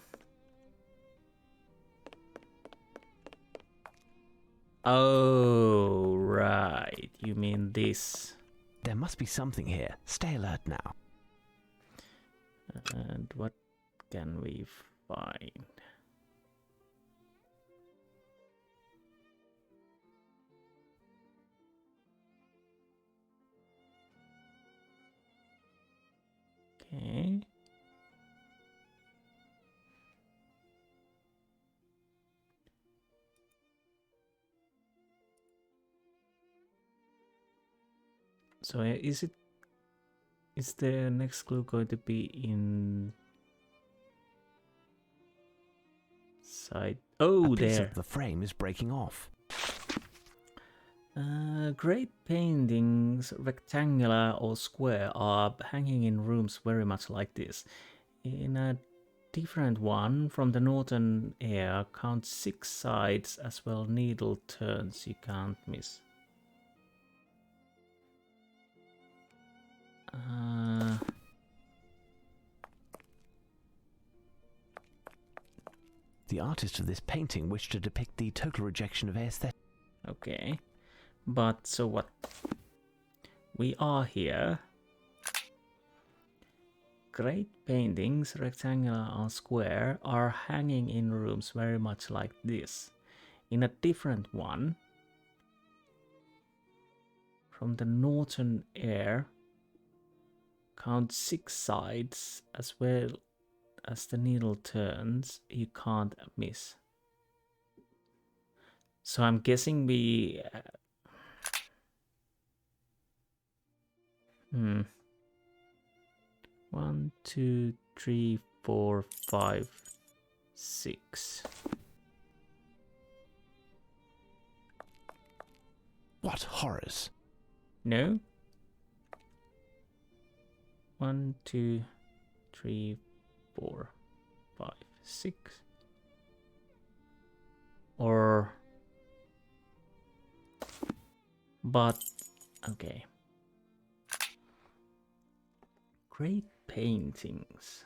Oh, right. You mean this. There must be something here. Stay alert now. And what can we find? Okay. So is the next clue going to be inside Oh, A piece there. of the frame is breaking off. Great paintings, rectangular or square, are hanging in rooms very much like this. In a different one, from the northern air, count 6 sides as well needle turns you can't miss. The artist of this painting wished to depict the total rejection of aesthetic. Okay, but so what? We are here. Great paintings, rectangular or square, are hanging in rooms very much like this. In a different one, from the northern air, count 6 sides as well as the needle turns, you can't miss. So I'm guessing we... 1, 2, 3, 4, 5, 6. What horrors! No? 1, 2, 3, 4, 5, 6. Or... But... Okay. Great paintings.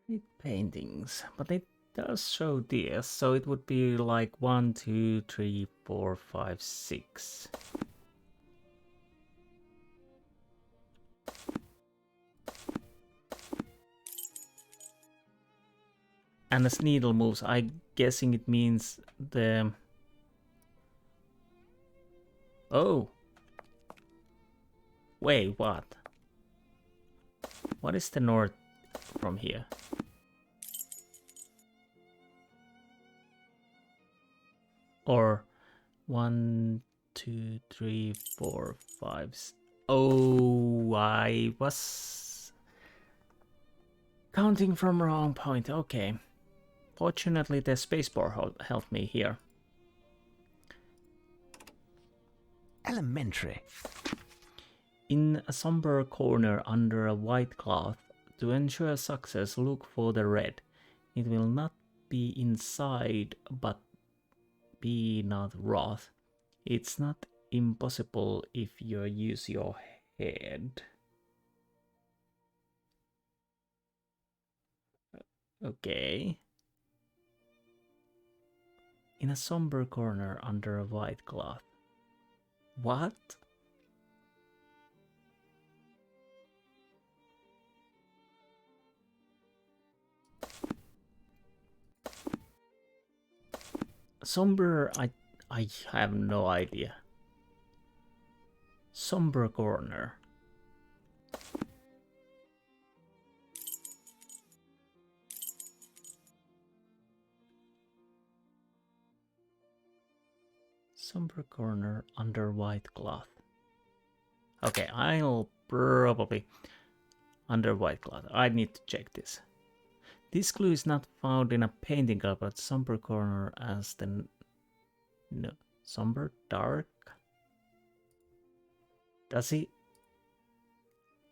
Great paintings. But it does show this, so it would be like 1, 2, 3, 4, 5, 6. And as needle moves, I'm guessing it means the... Oh! Wait, what? What is the north from here? Or 1, 2, 3, 4, 5. Oh, I was counting from wrong point. Okay. Fortunately, the spacebar helped me here. Elementary. In a somber corner under a white cloth, to ensure success, look for the red. It will not be inside, but be not wrath. It's not impossible if you use your head. Okay. In a somber corner under a white cloth. What? Somber, I have no idea. Somber corner. Somber corner under white cloth. Okay, I'll probably under white cloth. I need to check this. This clue is not found in a painting, but somber corner as the no somber dark. Does he?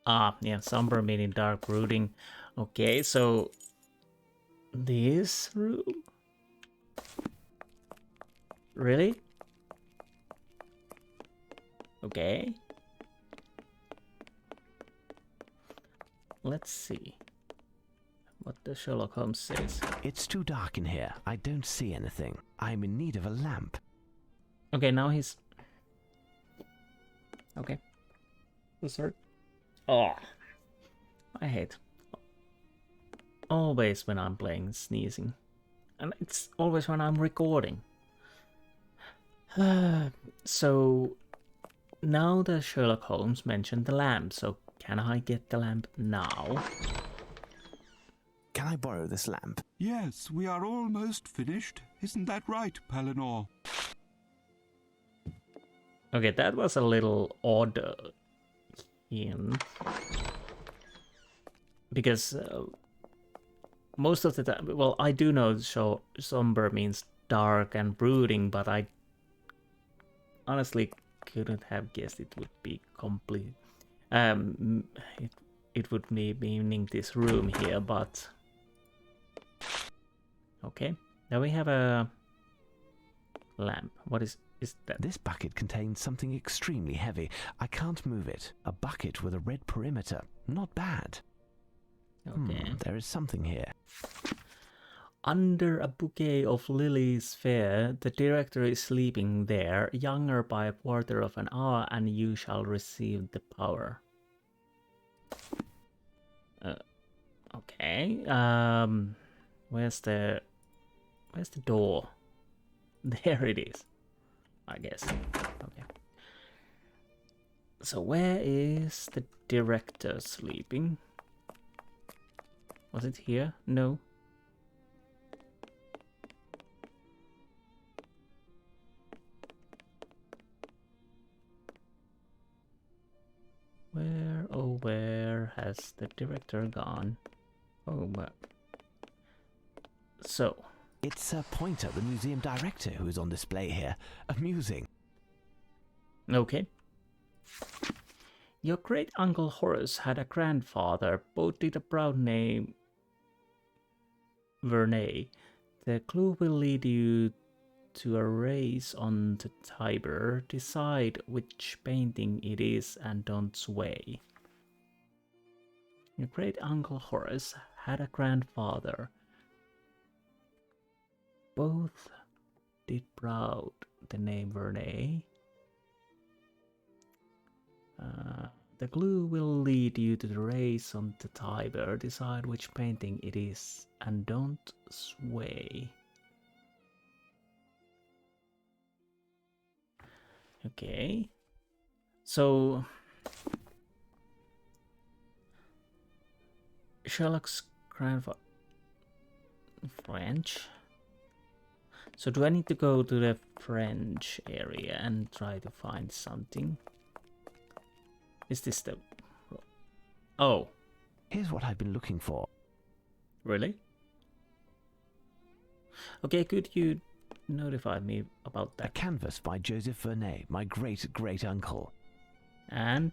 Ah, yeah, somber meaning dark, brooding. Okay, so this room. Really? Okay. Let's see what the Sherlock Holmes says. It's too dark in here. I don't see anything. I'm in need of a lamp. Okay, now he's... Okay. Sorry. Oh, I hate always when I'm playing sneezing. And it's always when I'm recording. So, now the Sherlock Holmes mentioned the lamp, so can I get the lamp now? Can I borrow this lamp? Yes, we are almost finished. Isn't that right, Pellinor? Okay, that was a little odd hint. Because most of the time, well, I do know somber means dark and brooding, but I honestly couldn't have guessed it would be complete. It would be meaning this room here, but okay. Now we have a lamp. What is that? This bucket contains something extremely heavy. I can't move it. A bucket with a red perimeter. Not bad. Okay. There is something here. Under a bouquet of lilies fair, the director is sleeping there, younger by a quarter of an hour, and you shall receive the power. Okay. Where's the door? There it is, I guess. Okay. So where is the director sleeping? Was it here? No. Where, oh where has the director gone? Oh, but... So... It's Pointer, the museum director, who is on display here. Amusing. Okay. Your great-uncle Horace had a grandfather, boasted a proud name, Verney. The clue will lead you to a race on the Tiber. Decide which painting it is and don't sway. Your great-uncle Horace had a grandfather. Both did proud the name Verney. The clue will lead you to the race on the Tiber. Decide which painting it is and don't sway. Okay. So Sherlock's grandfather French. So do I need to go to the French area and try to find something? Is this the... Oh. Here's what I've been looking for. Really? Okay, could you notify me about A that? canvas by Joseph Vernet, my great-great-uncle. And?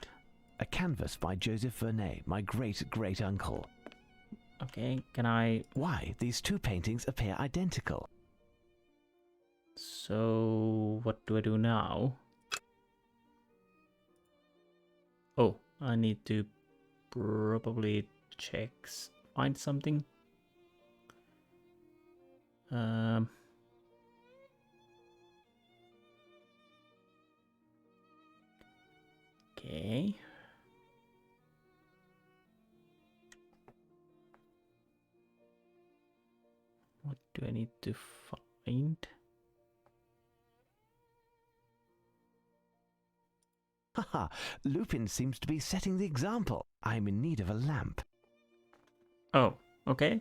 A canvas by Joseph Vernet, my great-great-uncle. Okay, can I... Why, these two paintings appear identical. So, what do I do now? Oh, I need to probably find something. Okay. What do I need to find? Haha, Lupin seems to be setting the example. I'm in need of a lamp. Oh, okay.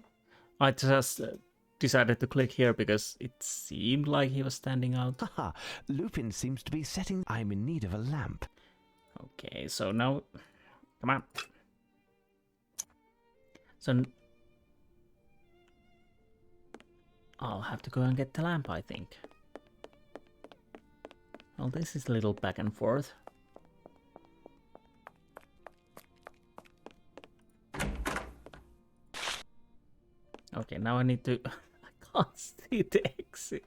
I just decided to click here because it seemed like he was standing out. Haha, Lupin seems to be setting... I'm in need of a lamp. Okay, so now... Come on. So... I'll have to go and get the lamp, I think. Well, this is a little back and forth. Okay, now I need to... I can't see the exit.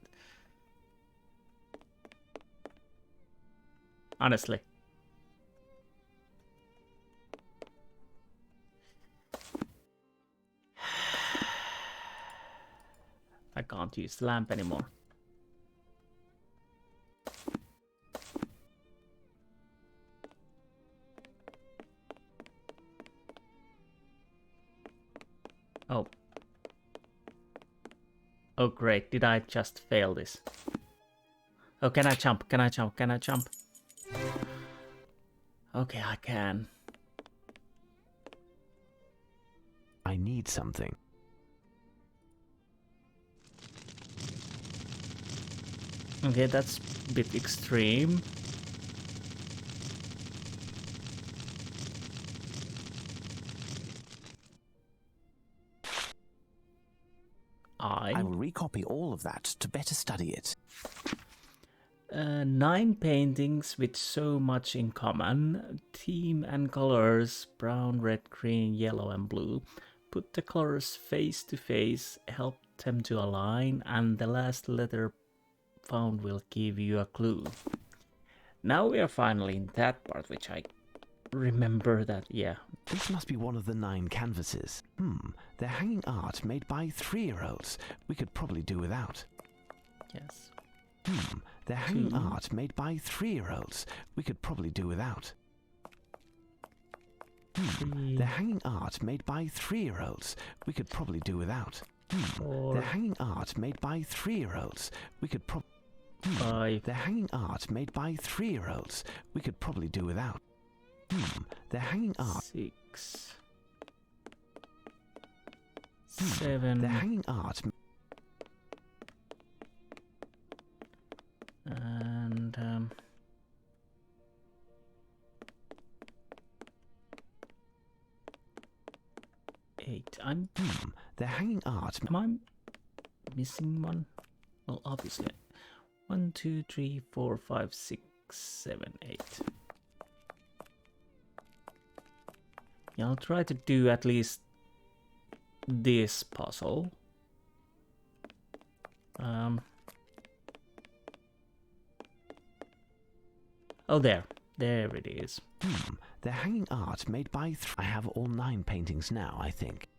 Honestly. I can't use the lamp anymore. Oh. Oh great, did I just fail this? Oh, can I jump? Can I jump? Can I jump? Okay, I can. I need something. Okay, that's a bit extreme. copy all of that to better study it. 9 paintings with so much in common. Theme and colors: brown, red, green, yellow, and blue. Put the colors face to face, help them to align, and the last letter found will give you a clue. Now we are finally in that part, which I remember that, yeah. This must be one of the 9 canvases. They're hanging art made by 3-year-olds. We could probably do without. Yes. They're hanging art made by 3-year-olds. We could probably do without. They're hanging art made by 3-year-olds. We could probably do without. They're hanging art made by 3-year-olds. We could probably... 5. They're hanging art made by 3-year-olds. We could probably do without. They're hanging art... 6. 7. They're hanging art... And... 8. They're hanging art... Am I missing one? Well, obviously. 1, 2, 3, 4, 5, 6, 7, 8. Yeah, I'll try to do at least this puzzle. Oh, there it is. They're hanging art made by... I have all 9 paintings now, I think.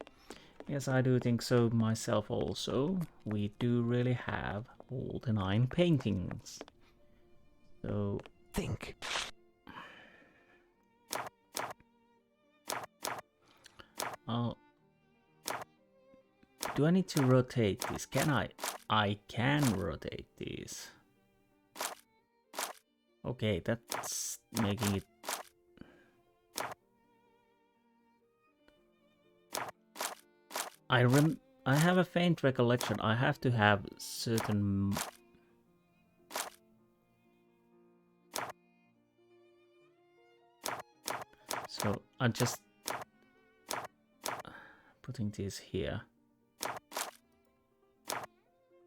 Yes, I do think so myself also. We do really have all the 9 paintings. So... Think. Do I need to rotate this? Can I? I can rotate these. Okay, that's making it... I have a faint recollection. I have to have certain... So I'm just putting these here.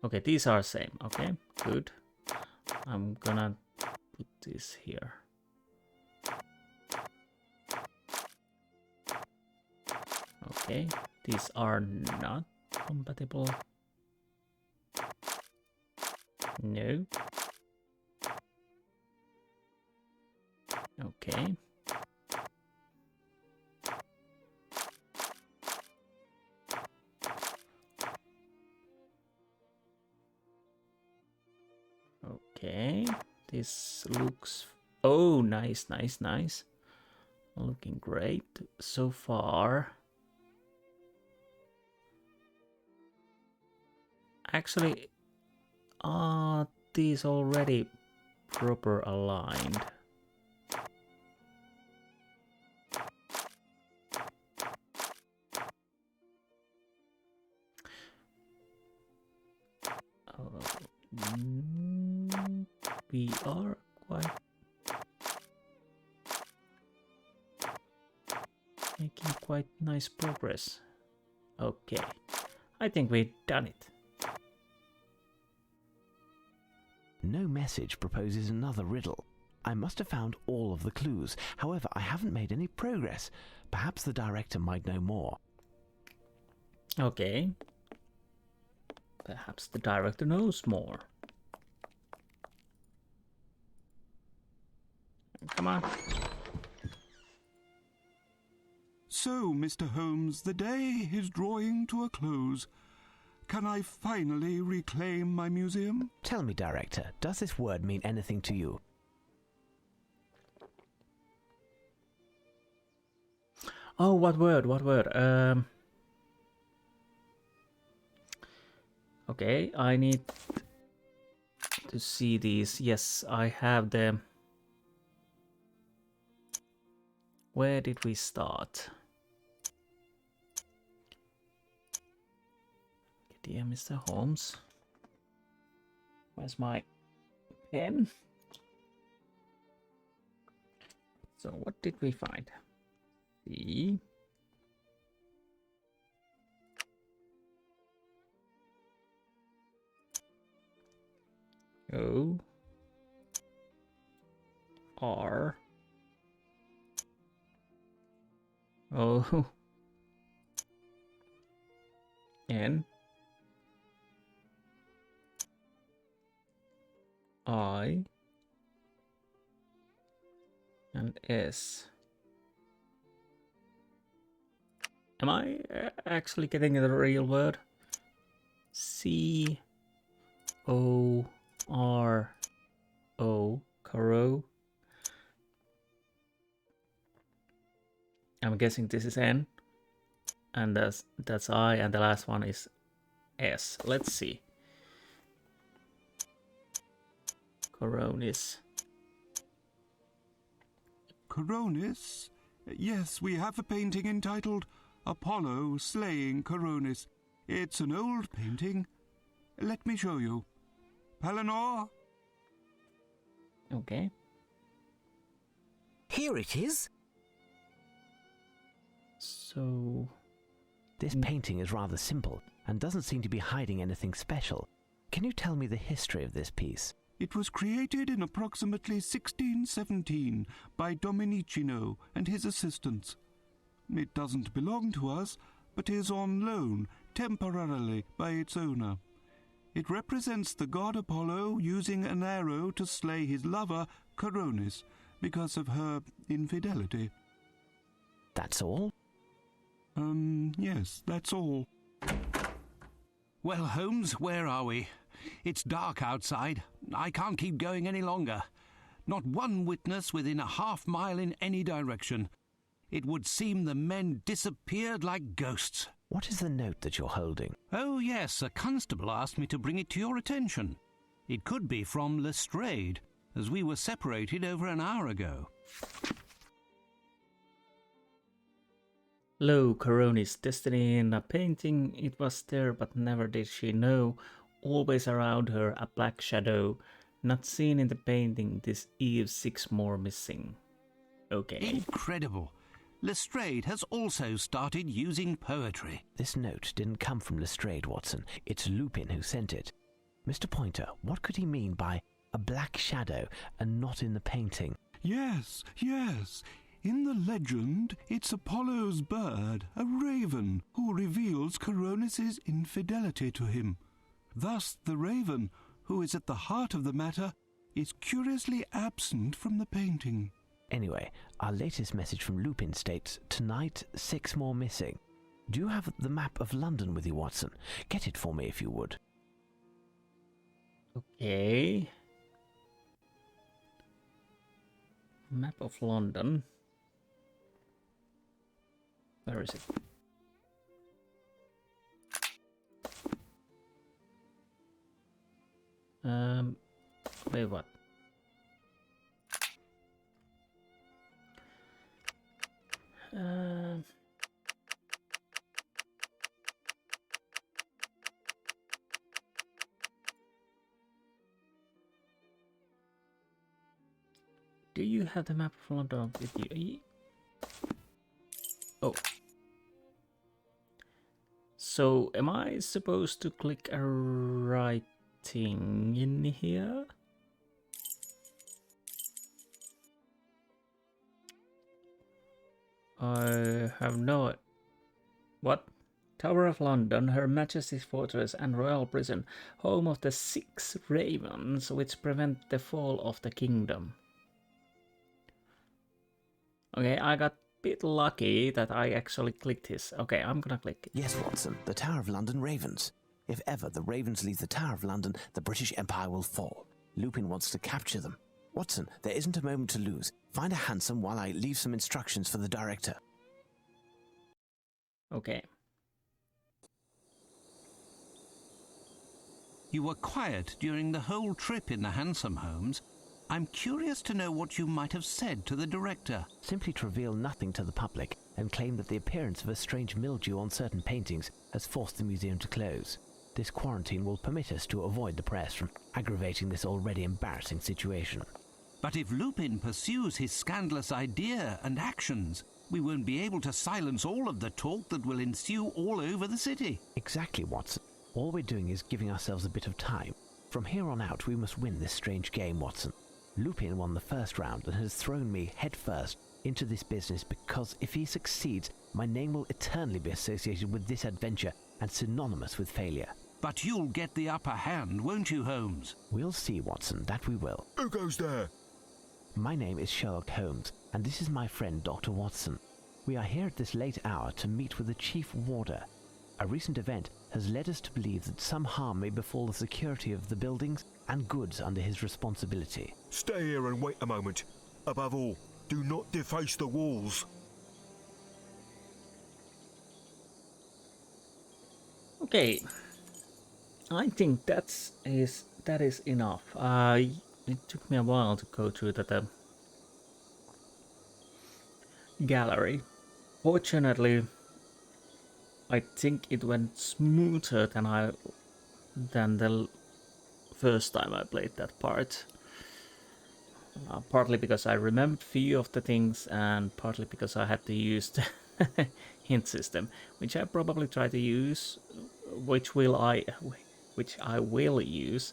Okay, these are same. Okay, good. I'm gonna put this here. Okay, these are not compatible. No. Okay. Okay, this looks... Oh, nice, nice, nice. Looking great so far. Actually, are these already proper aligned? We are making quite nice progress. Okay, I think we've done it. No message proposes another riddle. I must have found all of the clues. However, I haven't made any progress. Perhaps the director might know more. Okay. Perhaps the director knows more. Come on. So, Mr. Holmes, the day is drawing to a close. Can I finally reclaim my museum? Tell me, director, does this word mean anything to you? Oh, what word? What word? Okay, I need to see these. Yes, I have them. Where did we start? Dear Mr. Holmes. Where's my pen? So what did we find? See. O R O N I and S. Am I actually getting the real word? C O R O, Caro. I'm guessing this is N, and that's I, and the last one is S. Let's see. Coronis. Coronis? Yes, we have a painting entitled Apollo Slaying Coronis. It's an old painting. Let me show you. Palinor? Okay. Here it is. So... This painting is rather simple and doesn't seem to be hiding anything special. Can you tell me the history of this piece? It was created in approximately 1617 by Domenichino and his assistants. It doesn't belong to us, but is on loan temporarily by its owner. It represents the god Apollo using an arrow to slay his lover, Coronis, because of her infidelity. That's all? Yes, that's all. Well, Holmes, where are we? It's dark outside. I can't keep going any longer. Not one witness within a half-mile in any direction. It would seem the men disappeared like ghosts. What is the note that you're holding? Oh, yes, a constable asked me to bring it to your attention. It could be from Lestrade, as we were separated over an hour ago. Lo, Coronis' destiny in a painting, it was there, but never did she know. Always around her a black shadow, not seen in the painting, this eve 6 more missing. Okay. Incredible. Lestrade has also started using poetry. This note didn't come from Lestrade, Watson. It's Lupin who sent it. Mr. Pointer, what could he mean by a black shadow and not in the painting? Yes. In the legend, it's Apollo's bird, a raven, who reveals Coronis' infidelity to him. Thus, the raven, who is at the heart of the matter, is curiously absent from the painting. Anyway, our latest message from Lupin states, tonight 6 more missing. Do you have the map of London with you, Watson? Get it for me if you would. Okay. Map of London. Where is it? Wait, what? Do you have the map of London with you? Oh. So, am I supposed to click a writing in here? I have no... What? Tower of London, Her Majesty's Fortress and Royal Prison, home of the 6 ravens which prevent the fall of the kingdom. Okay, I got a bit lucky that I actually clicked this. Okay, I'm gonna click it. Yes, Watson, the Tower of London ravens. If ever the ravens leave the Tower of London, the British Empire will fall. Lupin wants to capture them. Watson, there isn't a moment to lose. Find a hansom while I leave some instructions for the director. Okay. You were quiet during the whole trip in the hansom, Holmes. I'm curious to know what you might have said to the director. Simply to reveal nothing to the public and claim that the appearance of a strange mildew on certain paintings has forced the museum to close. This quarantine will permit us to avoid the press from aggravating this already embarrassing situation. But if Lupin pursues his scandalous idea and actions, we won't be able to silence all of the talk that will ensue all over the city. Exactly, Watson. All we're doing is giving ourselves a bit of time. From here on out, we must win this strange game, Watson. Lupin won the first round and has thrown me headfirst into this business because if he succeeds, my name will eternally be associated with this adventure and synonymous with failure. But you'll get the upper hand, won't you, Holmes? We'll see, Watson, that we will. Who goes there? My name is Sherlock Holmes, and this is my friend Dr. Watson. We are here at this late hour to meet with the Chief Warder. A recent event has led us to believe that some harm may befall the security of the buildings and goods under his responsibility. Stay here and wait a moment. Above all, do not deface the walls. Okay, I think that is enough. It took me a while to go through the gallery. Fortunately, I think it went smoother than the first time I played that part. Partly because I remembered few of the things, and partly because I had to use the hint system, which I probably try to use, which I will use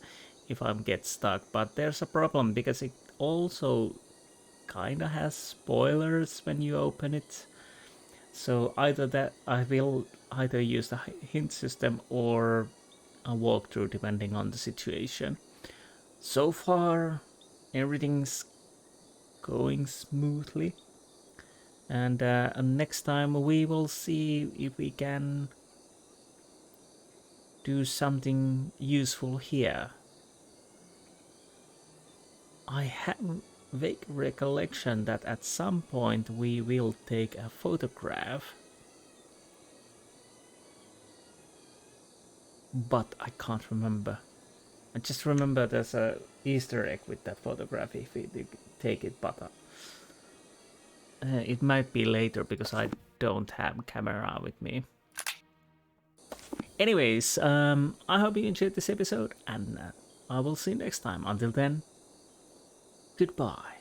if I get stuck. But there's a problem because it also kinda has spoilers when you open it. So either that I will either use the hint system or a walkthrough depending on the situation. So far everything's going smoothly, and next time we will see if we can do something useful here. I have vague recollection that at some point we will take a photograph, but I can't remember. I just remember there's a Easter egg with that photograph if we take it, but it might be later because I don't have camera with me. Anyways, I hope you enjoyed this episode, and I will see you next time. Until then, goodbye.